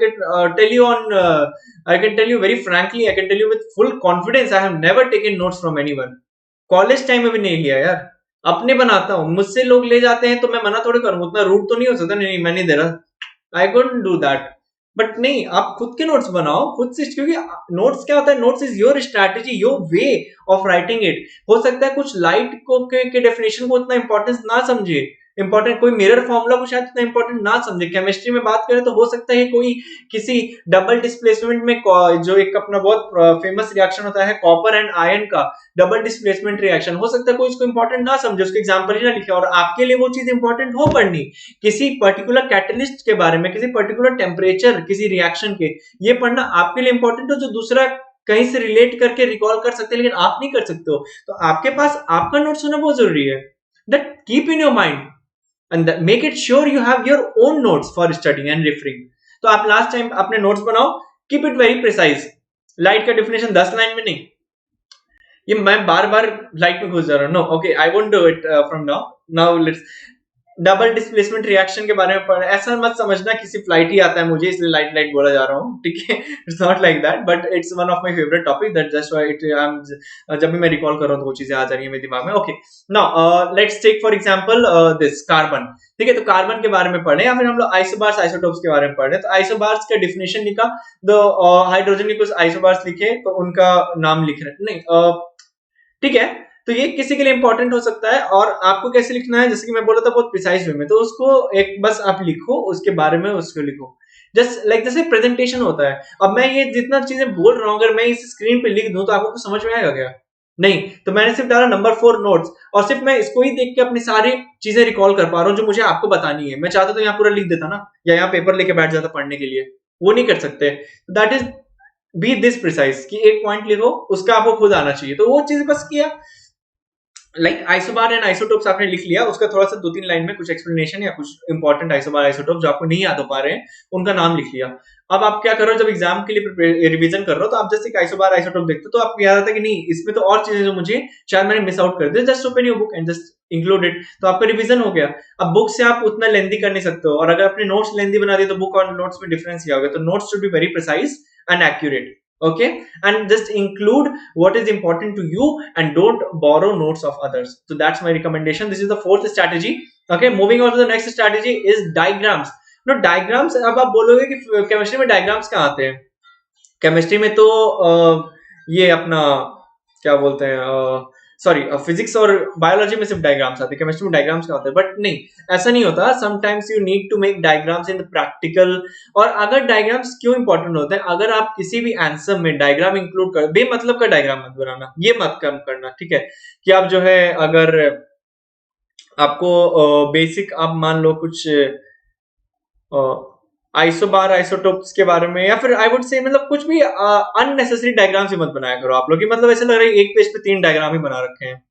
can tell you very frankly, I can tell you with full confidence, I have never taken notes from anyone. College time में भी नहीं लिया यार, अपने बनाता हूँ। मुझसे लोग ले जाते हैं तो मैं मना थोड़ी करूंगा, उतना रूड तो नहीं हो सकता, नहीं मैं नहीं दे रहा, I couldn't do that. But नहीं, आप खुद के नोट्स बनाओ खुद से, क्योंकि नोट्स क्या होता है, notes is your strategy, your way of writing it. हो सकता है कुछ लाइट को के डेफिनेशन को उतना इंपॉर्टेंस ना समझे, इंपॉर्टेंट कोई मिरर फॉर्मूला को शायद उतना इंपॉर्टेंट ना समझे। केमिस्ट्री में बात करें तो हो सकता है कोई किसी डबल डिस्प्लेसमेंट में, जो एक अपना बहुत फेमस रिएक्शन होता है कॉपर एंड आयरन का डबल डिस्प्लेसमेंट रिएक्शन, हो सकता है कोई इसको इंपॉर्टेंट ना समझे, उसको एग्जांपल ही ना लिखे, और आपके लिए वो चीज इंपॉर्टेंट हो पढ़नी। किसी पर्टिकुलर कैटलिस्ट के बारे में, किसी पर्टिकुलर टेम्परेचर किसी रिएक्शन के, ये पढ़ना आपके लिए इंपॉर्टेंट हो, जो दूसरा कहीं से रिलेट करके रिकॉल कर सकते हैं लेकिन आप नहीं कर सकते हो। तो आपके पास आपका नोट्स होना बहुत जरूरी है। That keep in your mind and make it sure you have your own notes for studying and referring। तो आप लास्ट टाइम अपने नोट्स बनाओ, keep it very precise. Light का डेफिनेशन 10 लाइन में नहीं, ये मैं बार बार लाइट में घुस जा रहा हूँ, no okay I won't do it from now let's double displacement reaction के बारे में पढ़, ऐसा मत समझना किसी फ्लाइट ही आता है मुझे इसलिए लाइट लाइट बोला जा रहा हूँ, ठीक है, it's not like that, but it's one of my favourite topic that just जब भी मैं रिकॉल कर रहा हूँ तो वो चीजें आ जा रही है मेरे दिमाग में। Okay, now let's take for example this carbon. ठीक है, तो कार्बन के बारे में पढ़े या फिर हम लोग आइसोबार्स आइसोटोप्स के बारे में पढ़े। तो आइसोबार्स का डिफिनेशन लिखा, तो हाइड्रोजन के कुछ आइसोबार्स लिखे तो उनका नाम लिख रहे नहीं, ठीक है, तो ये किसी के लिए इंपॉर्टेंट हो सकता है। और आपको कैसे लिखना है, जैसे कि मैं बोला था बहुत प्रिसाइज वे में, तो उसको एक बस आप लिखो, उसके बारे में उसको लिखो, जस्ट लाइक जैसे प्रेजेंटेशन होता है। अब मैं ये जितना चीजें बोल रहा हूँ अगर मैं इस स्क्रीन पे लिख दूं तो आपको कुछ समझ में आएगा क्या? नहीं, तो मैंने सिर्फ डाला नंबर 4 नोट्स, और सिर्फ मैं इसको ही देख के अपनी सारी चीजें रिकॉल कर पा रहा हूँ जो मुझे आपको बतानी है। मैं चाहता तो यहाँ पूरा लिख देता ना, या यहाँ पेपर लेके बैठ जाता पढ़ने के लिए, वो नहीं कर सकते। That is be this precise कि एक पॉइंट लिखो, उसका आपको खुद आना चाहिए, तो वो चीज बस किया। लाइक आइसोबार एंड आइसोटोप्स आपने लिख लिया, उसका थोड़ा सा 2-3 लाइन में कुछ एक्सप्लेनेशन या कुछ इंपॉर्टेंट आइसोबार आइसोटोप जो आपको नहीं याद हो पा रहे हैं उनका नाम लिख लिया। अब आप क्या कर रहे हो, जब एग्जाम के लिए रिवीजन कर रहे हो तो आप जैसे एक आइसोबार आइसोटोप देखते हो तो आपको याद आता है कि नहीं इसमें तो और चीजें जो मुझे शायद मैंने मिस आउट कर दी, just open your book and just include it, तो आपका रिवीजन हो गया। अब बुक से आप उतना लेंथी कर नहीं सकते हो, और अगर अपने नोट्स लेंथी बना दिए तो बुक और नोट्स में डिफरेंस क्या होगा। तो notes should be very precise and accurate, okay, and just include what is important to you and don't borrow notes of others. So that's my recommendation. This is the 4th strategy. Okay, moving on to the next strategy is diagrams. Now diagrams, अब आप बोलोगे कि chemistry में diagrams कहाँ आते हैं? Chemistry में तो ये अपना क्या बोलते हैं, सॉरी फिजिक्स और बायोलॉजी में सिर्फ डायग्राम्स आते हैं, केमिस्ट्री में डायग्राम्स क्या होते हैं? बट नहीं, ऐसा नहीं होता। Sometimes you need to make diagrams in practical. और अगर डायग्राम्स क्यों इंपॉर्टेंट होते हैं, अगर आप किसी भी आंसर में डायग्राम इंक्लूड कर, बेमतलब का डायग्राम मत बनाना, ये मत कम करना, ठीक है, कि आप जो है अगर आपको बेसिक आप मान लो कुछ आइसोबार आइसोटोप्स के बारे में, या फिर आई वुड से मतलब कुछ भी अननेसेसरी डायग्राम ही मत बनाया करो आप लोग की, मतलब ऐसा लग रहा है एक पेज पे 3 डायग्राम ही बना रखे हैं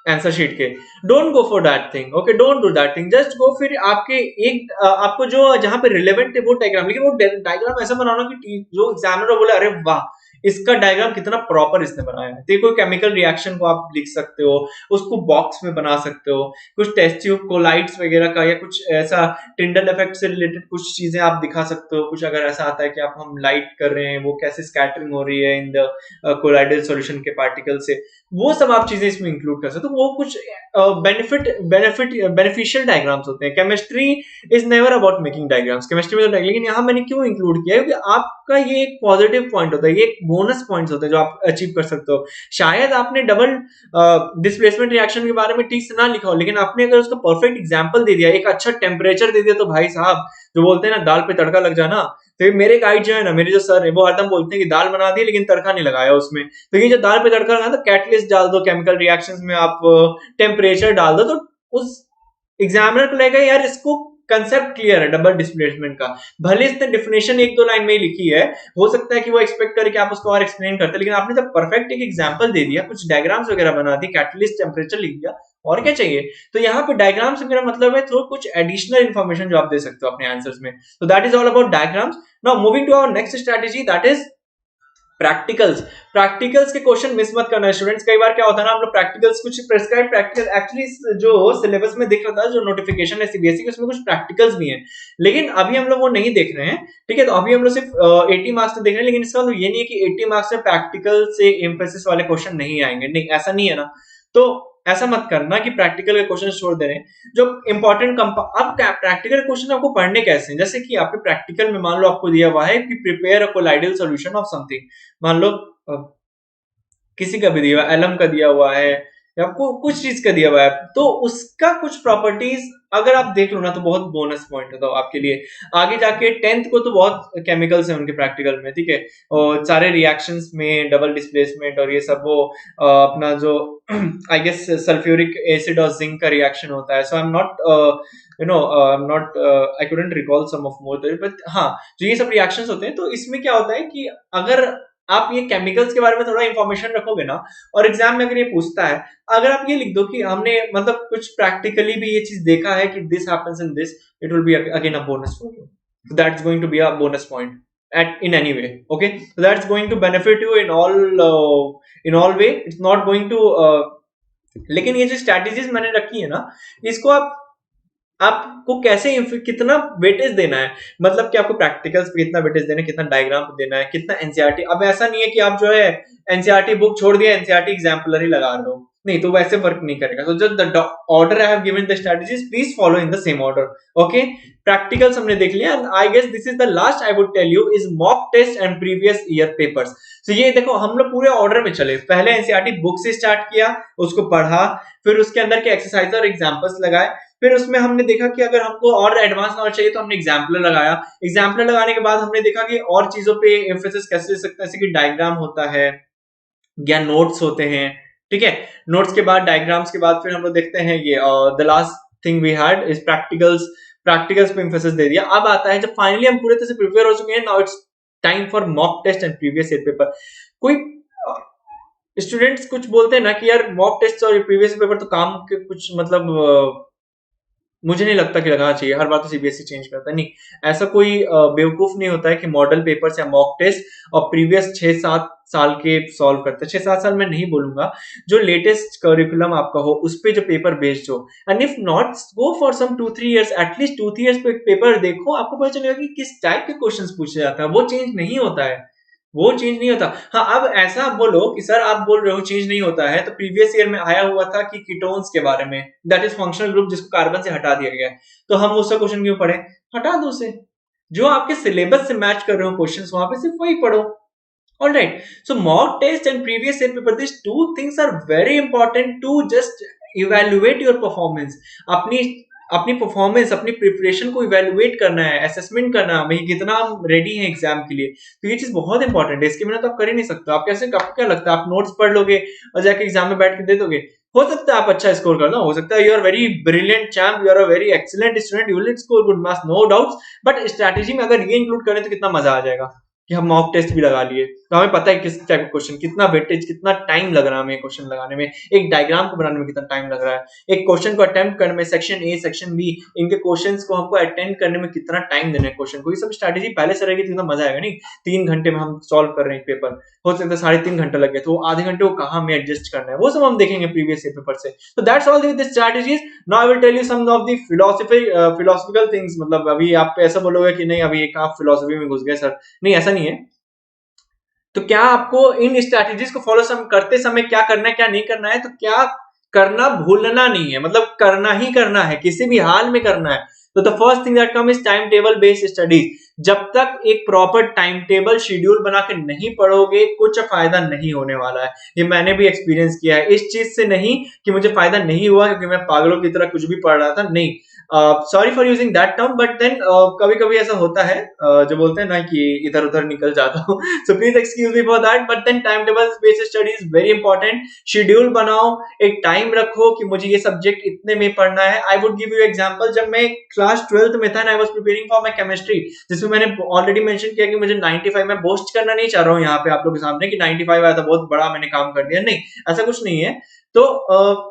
आंसर शीट के। Don't go for that thing, okay, don't do that thing, just go फिर आपके एक आपको जो जहां पे रिलेवेंट है वो डायग्राम, लेकिन वो डायग्राम ऐसा बनाना कि जो एग्जामिनर बोले अरे वाह इसका डायग्राम कितना प्रॉपर इसने बनाया है। तो कोई केमिकल रिएक्शन को आप लिख सकते हो, उसको बॉक्स में बना सकते हो, कुछ टेस्ट ट्यूब कोलाइड्स वगैरह का या कुछ ऐसा टिंडल इफेक्ट से रिलेटेड कुछ चीजें आप दिखा सकते हो। कुछ अगर ऐसा आता है कि आप हम लाइट कर रहे हैं, वो कैसे स्कैटरिंग हो रही है इन द कोलाइडल सॉल्यूशन के पार्टिकल से, वो सब आप चीजें इसमें इंक्लूड कर सकते हो। तो वो कुछ बेनिफिशियल डायग्राम्स होते हैं। Chemistry is never about making diagrams, chemistry में तो लेकिन यहाँ मैंने क्यों इंक्लूड किया है, क्योंकि आपका ये एक पॉजिटिव पॉइंट होता है, ये एक बोनस पॉइंट्स होते हैं जो आप अचीव कर सकते हो। शायद आपने डबल डिस्प्लेसमेंट रिएक्शन के बारे में ठीक से ना लिखा हो, लेकिन आपने अगर उसका परफेक्ट एग्जांपल दे दिया, एक अच्छा टेम्परेचर दे दिया, तो भाई साहब जो बोलते हैं ना दाल पे तड़का लग जाना, तो मेरे गाइड जो है ना, मेरे जो सर है, वो हरदम बोलते हैं कि दाल बना दी लेकिन तड़का नहीं लगाया उसमें। तो ये जो दाल पे तड़का लगा, तो कैटलिस्ट डाल दो, केमिकल रिएक्शंस में आप टेम्परेचर डाल दो, तो उस एग्जामिनर को लगेगा यार इसको कंसेप्ट क्लियर है डबल डिस्प्लेसमेंट का। भले इसने डेफिनेशन एक दो लाइन में ही लिखी है, हो सकता है कि वो एक्सपेक्ट करे कि आप उसको और एक्सप्लेन करते, लेकिन आपने जब परफेक्ट एक एग्जांपल दे दिया, कुछ डायग्राम्स वगैरह बना दी, कैटलिस्ट टेम्परेचर लिख दिया, और क्या चाहिए। तो यहाँ पे डायग्राम से मेरा मतलब है तो कुछ एडिशनल इंफॉर्मेशन जो आप दे सकते हो अपने आंसर्स में। तो that is all about diagrams. Now moving to our next strategy, that is practicals. Practicals के क्वेश्चन मिस मत करना स्टूडेंट्स। कई बार क्या होता है ना, हम लोग प्रैक्टिकल्स कुछ प्रेस्क्राइब प्रैक्टिकल एक्चुअली जो सिलेबस में दिख रहा था, जो नोटिफिकेशन है सीबीएसई के, उसमें कुछ प्रैक्टिकल्स भी हैं, लेकिन अभी हम लोग वो नहीं देख रहे हैं। ठीक है, तो अभी हम लोग सिर्फ 80 मार्क्स देख रहे हैं, लेकिन इसका मतलब ये नहीं है कि 80 मार्क्स में प्रैक्टिकल से एम्फेसिस वाले क्वेश्चन नहीं आएंगे, नहीं, ऐसा नहीं है ना। तो ऐसा मत करना कि प्रैक्टिकल के क्वेश्चन छोड़ दे रहे हैं जो इंपॉर्टेंट। अब प्रैक्टिकल क्वेश्चन आपको पढ़ने कैसे हैं, जैसे कि आपके प्रैक्टिकल में मान लो आपको दिया हुआ है कि prepare a colloidal solution of something, मान लो किसी का भी दिया हुआ, एलम का दिया हुआ है या आपको कुछ चीज का दिया हुआ है, तो उसका कुछ प्रॉपर्टीज अगर आप देख लो ना, तो बहुत बोनस पॉइंट होता है आपके लिए। आगे जाके 10th को तो बहुत केमिकल्स है उनके प्रैक्टिकल में, ठीक है, और सारे रिएक्शंस में डबल डिस्प्लेसमेंट और ये सब, वो अपना जो आई गेस सल्फ्यूरिक एसिड और जिंक का रिएक्शन होता है। So I am not I couldn't recall some of more, but हाँ, जो ये सब रिएक्शंस होते हैं, तो इसमें क्या होता है कि अगर आप ये केमिकल्स के बारे में थोड़ा इंफॉर्मेशन रखोगे ना, और एग्जाम में अगर ये पूछता है, अगर आप ये लिख दो कि हमने मतलब कुछ प्रैक्टिकली भी ये चीज देखा है कि this happens in this, it will be again a bonus for you. That's going to be a bonus point at in any way. Okay, so that's going to benefit you in all way. It's not going to लेकिन ये जो strategies मैंने रखी है ना, इसको आपको कैसे कितना वेटेज देना है, मतलब कि आपको प्रैक्टिकल्स पे कितना वेटेज देना है, कितना डायग्राम पे देना है, कितना एनसीईआरटी। अब ऐसा नहीं है कि आप जो है एनसीईआरटी बुक छोड़ दिया, एनसीईआरटी एग्जाम्पलर ही लगा रहे हो, नहीं, तो वैसे वर्क नहीं करेगा। So just the order I have given the strategies, please follow in the same order. Okay, practicals हमने देख लिया, and I guess this is the last I would tell you is mock test and previous year papers. तो ये देखो, हम लोग पूरे order में चले, पहले एनसीईआरटी बुक से स्टार्ट किया, उसको पढ़ा, फिर उसके अंदर के एक्सरसाइज और एग्जांपल्स लगाए, फिर उसमें हमने देखा कि अगर हमको और एडवांस नॉलेज चाहिए तो हमने एग्जाम्पलर लगाया, एग्जाम्पलर लगाने के बाद हमने देखा कि और चीजों पे एम्फेसिस कैसे दे सकते हैं, जैसे कि डायग्राम होता है या नोट्स होते हैं। ठीक है, नोट्स के बाद डायग्राम्स के बाद फिर हम लोग देखते हैं ये the last thing we had is practicals. Practicals पे एम्फेसिस दे दिया। अब आता है जब फाइनली हम पूरे तरह से प्रिपेयर हो चुके हैं, now it's time for mock test and previous year paper. कोई स्टूडेंट्स कुछ बोलते हैं ना कि यार मॉक टेस्ट और प्रीवियस पेपर तो काम के कुछ मतलब मुझे नहीं लगता कि लगाना चाहिए, हर बार तो सीबीएसई चेंज करता है, नहीं, ऐसा कोई बेवकूफ नहीं होता है कि मॉडल पेपर्स या मॉक टेस्ट और प्रीवियस 6-7 साल के सॉल्व करते हैं। 6-7 साल मैं नहीं बोलूंगा, जो लेटेस्ट करिकुलम आपका हो उस पे जो पेपर बेस्ड हो, and if not go for some 2-3 years, at least 2-3 years पे पेपर देखो, आपको पता चलेगा कि किस टाइप के क्वेश्चंस पूछे जाता है। वो चेंज नहीं होता है, वो चेंज नहीं होता। हाँ, अब ऐसा आप बोलो कि सर आप बोल रहे हो चेंज नहीं होता है, तो प्रीवियस ईयर में आया हुआ था कि कीटोन्स के बारे में, दैट इज फंक्शनल ग्रुप जिसको कार्बन से हटा दिया गया है, तो हम उसका क्वेश्चन क्यों पढ़े, हटा दो उसे। जो आपके सिलेबस से मैच कर रहे हो क्वेश्चंस, वहां पे सिर्फ वही पढ़ो। All right, so mock test and previous year paper, these two things are very important to just evaluate your performance. अपनी अपनी परफॉर्मेंस, अपनी प्रिपरेशन को इवेलुएट करना है, असेसमेंट करना है, भाई कितना हम रेडी हैं एग्जाम के लिए। तो ये चीज बहुत इंपॉर्टेंट है, इसके बिना तो आप कर ही नहीं सकते। आप कैसे, आपको क्या लगता है आप नोट्स पढ़ लोगे और जाके एग्जाम में बैठ के दे दोगे? हो सकता है आप अच्छा स्कोर करना, हो सकता है you are very brilliant champ, you are a very excellent student, you will score good marks, no doubts, but strategy में अगर ये इंक्लूड करें तो कितना मजा आ जाएगा कि हम मॉक टेस्ट भी लगा लिए, तो हमें पता है किस टाइप का क्वेश्चन, कितना वेटेज, कितना टाइम लग रहा है हमें क्वेश्चन लगाने में, एक डायग्राम को बनाने में कितना टाइम लग रहा है, एक क्वेश्चन को अटेम्प्ट करने में, सेक्शन ए सेक्शन बी इनके क्वेश्चंस को हमको अटेंड करने में कितना टाइम देना है क्वेश्चन को, ये सब स्ट्रैटेजी पहले से रहेगी तो कितना मजा आएगा। नहीं 3 घंटे में हम सॉल्व कर रहे हैं पेपर, हो सकता है 3.5 घंटे लगे, तो आधे घंटे को कहाँ में एडजस्ट करना है वो सब हम देखेंगे प्रीवियस ईयर पेपर से। तो that's all with the strategies. Now I will tell you some of the philosophical things. मतलब अभी आप ऐसा बोलोगे कि नहीं अभी एक आप फिलोसफी में घुस गए सर, नहीं ऐसा नहीं है। तो क्या आपको इन स्ट्रैटेजीज को फॉलो करते समय क्या करना है क्या नहीं करना है, तो क्या करना भूलना नहीं है, मतलब करना ही करना है, किसी भी हाल में करना है। तो the first thing that come is time table based studies. जब तक एक प्रॉपर टाइम टेबल शेड्यूल बना के नहीं पढ़ोगे कुछ फायदा नहीं होने वाला है। ये मैंने भी एक्सपीरियंस किया है, इस चीज से नहीं कि मुझे फायदा नहीं हुआ क्योंकि मैं पागलों की तरह कुछ भी पढ़ रहा था, नहीं, sorry for using that term, but then कभी कभी ऐसा होता है जो बोलते हैं ना कि इधर उधर निकल जाता हूँ, so please excuse me for that. But then time table based study is very important. Schedule बनाओ, एक टाइम रखो कि मुझे ये सब्जेक्ट इतने में पढ़ना है। I would give you example, जब मैं क्लास 12th में था and I was preparing for my chemistry, जिसमें मैंने ऑलरेडी मेंशन किया कि मुझे 95, मैं बोस्ट करना नहीं चाह रहा हूँ यहाँ पे आप लोगों के सामने कि 95 आया था बहुत बड़ा मैंने काम कर दिया, नहीं ऐसा कुछ नहीं है। तो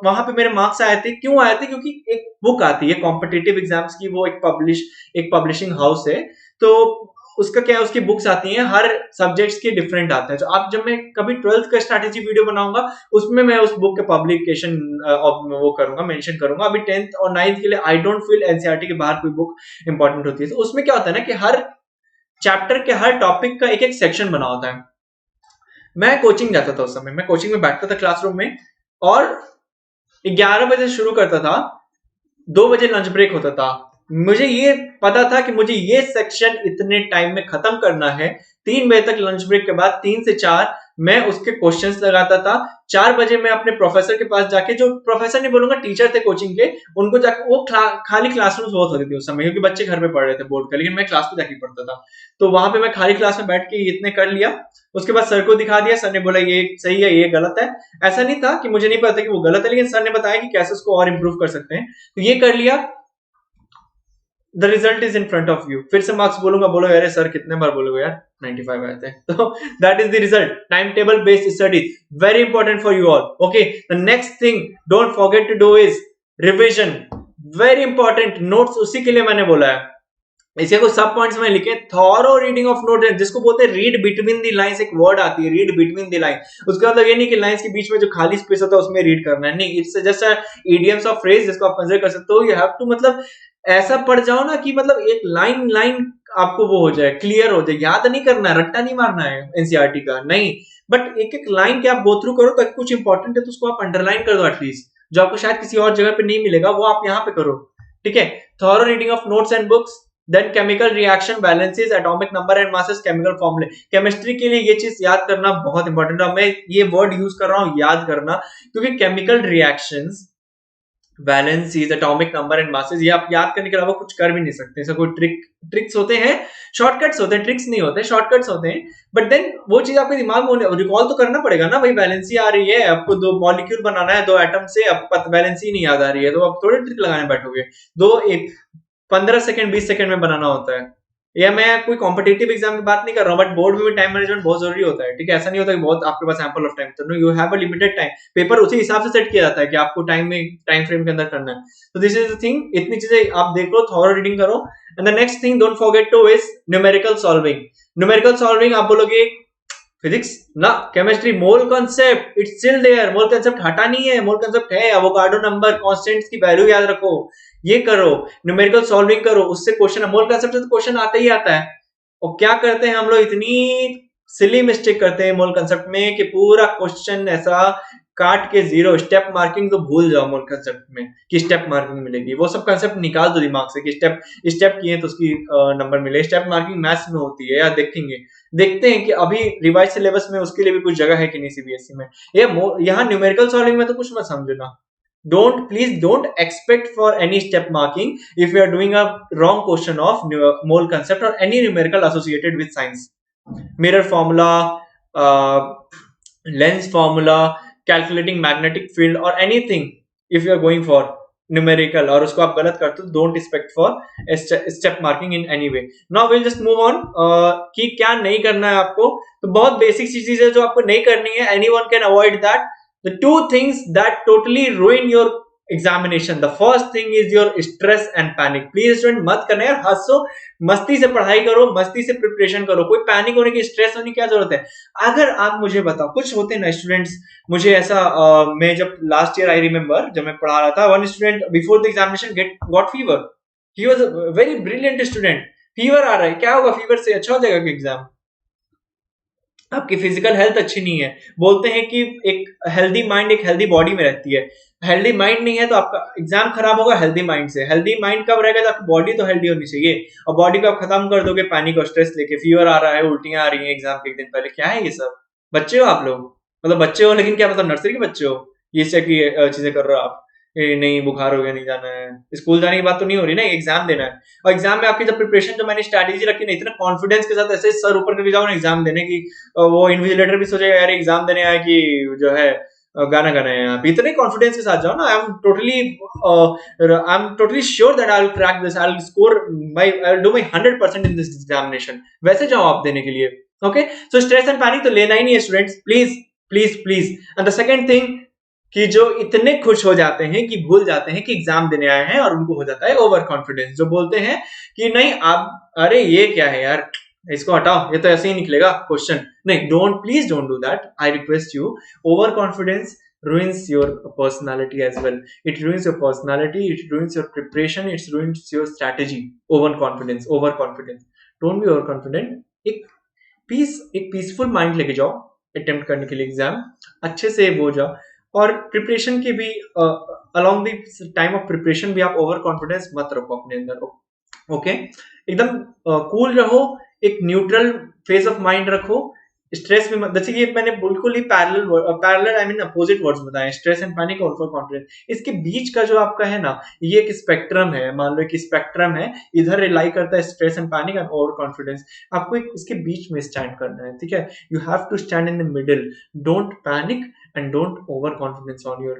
वहां पे मेरे मार्क्स आए थे, क्यों आए थे, क्योंकि एक बुक आती है कॉम्पिटिटिव एग्जाम्स की, वो एक पब्लिशिंग हाउस है, तो उसका क्या है, उसकी बुक्स आती हैं, हर सब्जेक्ट्स के डिफरेंट आते हैं। तो आप जब मैं कभी 12th का स्ट्रैटेजी वीडियो बनाऊंगा उसमें मैं उस बुक के पब्लिकेशन वो करूंगा, मेंशन करूंगा। अभी 10th और 9th के लिए आई डोंट फील एनसीईआरटी के बाहर कोई बुक इंपॉर्टेंट होती है। तो उसमें क्या होता है ना कि हर चैप्टर के हर टॉपिक का एक एक सेक्शन बना होता है। मैं कोचिंग जाता था, उस समय मैं कोचिंग में बैठता था क्लासरूम में, और 11 बजे शुरू करता था, 2 बजे लंच ब्रेक होता था। मुझे ये पता था कि मुझे ये सेक्शन इतने टाइम में खत्म करना है। 3 बजे तक लंच ब्रेक के बाद 3 से 4 मैं उसके क्वेश्चंस लगाता था। 4 बजे मैं अपने प्रोफेसर के पास जाके, जो प्रोफेसर नहीं बोलूंगा टीचर थे कोचिंग के, उनको जाके, वो खाली क्लासरूम बहुत होती थी उस समय क्योंकि बच्चे घर पे पढ़ रहे थे बोर्ड का, लेकिन मैं क्लास पे जाके पढ़ता था। तो वहां पे मैं खाली क्लास में बैठ के इतने कर लिया, उसके बाद सर को दिखा दिया, सर ने बोला ये सही है ये गलत है। ऐसा नहीं था कि मुझे नहीं पता कि वो गलत है, लेकिन सर ने बताया कि कैसे उसको और इम्प्रूव कर सकते हैं, तो ये कर लिया। The result is in front of you. फिर से मार्क्स बोलूंगा, बोलो अरे सर कितने बार बोलोगे यार 95 आए थे। तो that is the result. Time table based study very important for you all. Okay, the next thing don't forget to do is revision, very important. Notes उसी के लिए मैंने बोला है, इसके कुछ सब पॉइंट्स में लिखे। थॉरो रीडिंग ऑफ नोट, जिसको बोलते हैं रीड बिटवीन द लाइंस, एक वर्ड आती है रीड बिटवीन द लाइन। उसका मतलब ये नहीं कि लाइंस के बीच में जो खाली स्पेस होता है उसमें रीड करना है, नहीं, it's just idioms of phrase जिसको आप कंसीडर कर सकते हो। यू हैव टू, मतलब ऐसा पढ़ जाओ ना कि मतलब एक लाइन लाइन आपको वो हो जाए, क्लियर हो जाए। याद नहीं करना है, रट्टा नहीं मारना है एनसीईआरटी का, नहीं, बट एक एक लाइन के आप गो थ्रू करो, ताकि कुछ इंपॉर्टेंट है तो उसको आप अंडरलाइन कर दो एटलीस्ट, जो आपको शायद किसी और जगह पे नहीं मिलेगा वो आप यहाँ पे करो, ठीक है। Thorough reading of notes and books, then chemical reaction balances, atomic number and masses, chemical formulae. Chemistry के लिए ये चीज याद करना बहुत इंपॉर्टेंट है। मैं ये वर्ड यूज कर रहा हूँ याद करना, क्योंकि chemical reactions, balances, atomic number and masses, ये आप याद करने के अलावा कुछ कर भी नहीं सकते। ऐसा कोई ट्रिक्स होते हैं, शॉर्टकट्स होते हैं, ट्रिक्स नहीं होते, शॉर्टकट्स होते हैं। बट देन वो चीज आपके दिमाग में रिकॉल तो करना पड़ेगा ना, भाई बैलेंसी आ रही है आपको, 2 मॉलिक्यूल बनाना है 2 एटम से, आपको बैलेंसी नहीं याद आ रही है तो आप थोड़े ट्रिक लगाने बैठोगे। 15 सेकंड 20 सेकंड में बनाना होता है। या मैं कोई कॉम्पिटिटिव एग्जाम की बात नहीं कर रहा हूँ, बट बोर्ड में भी टाइम मैनेजमेंट बहुत जरूरी होता है, ठीक है। ऐसा नहीं होता कि बहुत आपके पास एम्पल ऑफ टाइम, तो no, you have a limited time. Paper उसी हिसाब से सेट किया जाता है कि आपको टाइम फ्रेम के अंदर करना है। तो दिस इज द थिंग, इतनी चीजें आप देख लो, थॉरो रीडिंग करो। And the next thing don't forget to is numerical solving. Numerical solving आप बोलोगे फिजिक्स ना, chemistry, mole concept it's still there, mole concept हटा नहीं है, मोल कॉन्सेप्ट है, एवोगाड्रो नंबर, कांस्टेंट्स की वैल्यू याद रखो, ये करो, न्यूमेरिकल सॉल्विंग करो, उससे क्वेश्चन, मोल कॉन्सेप्ट से तो क्वेश्चन आता ही आता है। और क्या करते हैं हम लोग, इतनी सिली मिस्टेक करते हैं मोल कंसेप्ट में कि पूरा क्वेश्चन ऐसा काट के जीरो, स्टेप मार्किंग तो भूल जाओ मोल कंसेप्ट में कि स्टेप मार्किंग मिलेगी, वो सब कंसेप्ट निकाल दो दिमाग से कि स्टेप किए तो उसकी नंबर मिले। स्टेप मार्किंग मैथ्स में होती है, या देखते हैं कि अभी रिवाइज सिलेबस में उसके लिए भी कुछ जगह है कि नहीं सीबीएसई में। यहाँ न्यूमेरिकल सॉल्विंग में तो कुछ मत समझना। Please don't expect for any step marking if you are doing a wrong question of mole concept or any numerical associated with science. Mirror formula, lens formula, calculating magnetic field or anything if you are going for. Numerical और उसको आप गलत करते हो, don't expect for step marking in any way. Now will just move on कि क्या नहीं करना है आपको. तो बहुत बेसिक सी चीज है जो आपको नहीं करनी है. Anyone can avoid that. The two things that totally ruin your examination. The first thing is your stress and panic. Please student मत करना यार, हंसो, मस्ती से पढ़ाई करो, मस्ती से प्रिपरेशन करो. कोई पैनिक होने की, स्ट्रेस होने की क्या जरूरत है. अगर आप मुझे बताओ, कुछ होते हैं ना स्टूडेंट्स, मुझे ऐसा मैं जब लास्ट ईयर आई रिमेम्बर जब मैं पढ़ा रहा था, one student before the examination got fever. He was a very brilliant student. Fever आ रहा है, क्या होगा फीवर से, अच्छा हो जाएगा कि एग्जाम. आपकी फिजिकल हेल्थ अच्छी नहीं है. बोलते हैं कि एक हेल्दी माइंड एक हेल्दी बॉडी में रहती है. हेल्दी माइंड नहीं है तो आपका एग्जाम खराब होगा हेल्दी माइंड से. हेल्दी माइंड कब रहेगा, तो आपकी बॉडी तो हेल्दी होनी चाहिए. और बॉडी को आप खत्म कर दोगे पैनिक और स्ट्रेस लेके. फीवर आ रहा है, उल्टियां आ रही हैं एग्जाम के एक दिन पहले, क्या है ये सब. बच्चे हो आप लोग, मतलब बच्चे हो, लेकिन क्या मतलब नर्सरी के बच्चे हो, ये सब की चीजें कर रहे हो आप. नहीं बुखार हो गया, नहीं जाना है स्कूल, जाने की बात तो नहीं हो रही ना, एग्जाम देना है. और एग्जाम में आपकी जब प्रिपरेशन, जो मैंने स्ट्रैटेजी रखी ना, इतना कॉन्फिडेंस के साथ ऐसे सर ऊपर करके जाओ ना एग्जाम देने की, वो इन्विजिलेटर भी सोचेगा यार एग्जाम देने आया कि जो है गाना गाना है. आप इतने कॉन्फिडेंस के साथ जाओ ना. I am totally sure that I will crack this, I will score my, I will do my 100% in this examination. वैसे जाओ आप देने के लिए. Okay, so stress and panic तो लेना ही नहीं है students, please please please. And the second thing, कि जो इतने खुश हो जाते हैं कि भूल जाते हैं कि एग्जाम देने आए हैं, और उनको हो जाता है ओवर कॉन्फिडेंस. जो बोलते हैं कि नहीं आप, अरे ये क्या है यार, इसको हटाओ, ये तो ऐसे ही निकलेगा क्वेश्चन. नहीं, don't, please don't do that, I request you. Over confidence ruins your personality as well. It ruins your personality, it ruins your preparation, it ruins your strategy. Overconfidence. Don't be overconfident. एक peaceful mind लेके जाओ attempt करने के लिए exam, अच्छे से वो जाओ. और प्रिपरेशन की भी, along the time of preparation भी आप ओवर कॉन्फिडेंस मत रखो अपने अंदर. ओके, एकदम कूल रहो, एक न्यूट्रल फेस ऑफ माइंड रखो. स्ट्रेस में मत, जैसे कि मैंने बिल्कुल ही parallel I mean opposite words बताए, स्ट्रेस एंड पैनिक और ओवर कॉन्फिडेंस. इसके बीच का जो आपका है ना, ये एक स्पेक्ट्रम है. मान लो कि स्पेक्ट्रम है, इधर रिलाई करता है stress and panic and overconfidence. आपको इसके बीच में स्टैंड करना है, ठीक है. You have to stand in the middle. Don't panic and don't overconfidence on your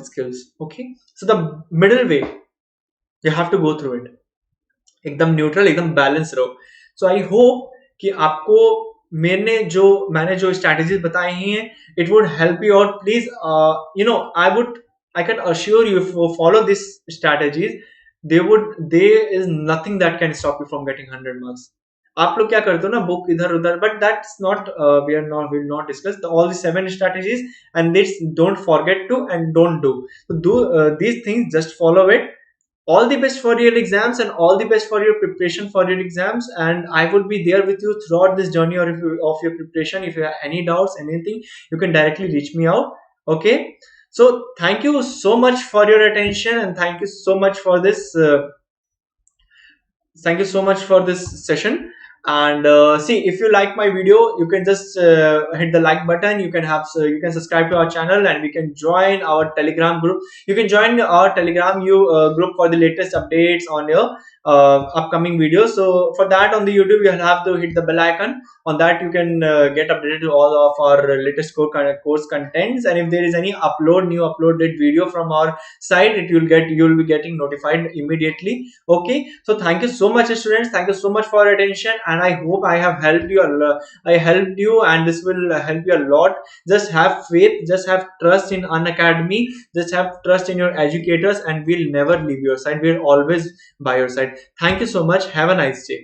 skills. Okay, so the middle way you have to go through it. एकदम neutral, एकदम बैलेंस रहो. सो आई होप कि आपको मैंने जो स्ट्रैटेजीज बताई हैं, it would help you out. Please I can assure you, if you follow this strategies, there is nothing that can stop you from getting 100 marks. आप लोग क्या करते हो ना, बुक इधर उधर, but that's not, we will not discuss all the 7 strategies, and this don't forget to and don't do. So do these things, just follow it. All the best for your exams and all the best for your preparation for your exams, and I would be there with you throughout this journey or of your preparation. If you have any doubts, anything, you can directly reach me out. Okay, so thank you so much for your attention, and thank you so much for this session. And see, if you like my video, you can just hit the like button. You can subscribe to our channel, and we can join our Telegram group. You can join our Telegram group for the latest updates on your upcoming videos. So for that, on the YouTube, you'll have to hit the bell icon. On that, you can get updated to all of our latest course contents, and if there is any new uploaded video from our site, you'll be getting notified immediately. Okay, so thank you so much, students. Thank you so much for your attention, and I hope I have helped you. I helped you, and this will help you a lot. Just have faith, just have trust in Unacademy, just have trust in your educators, and we'll never leave your side. We're always by your side. Thank you so much. Have a nice day.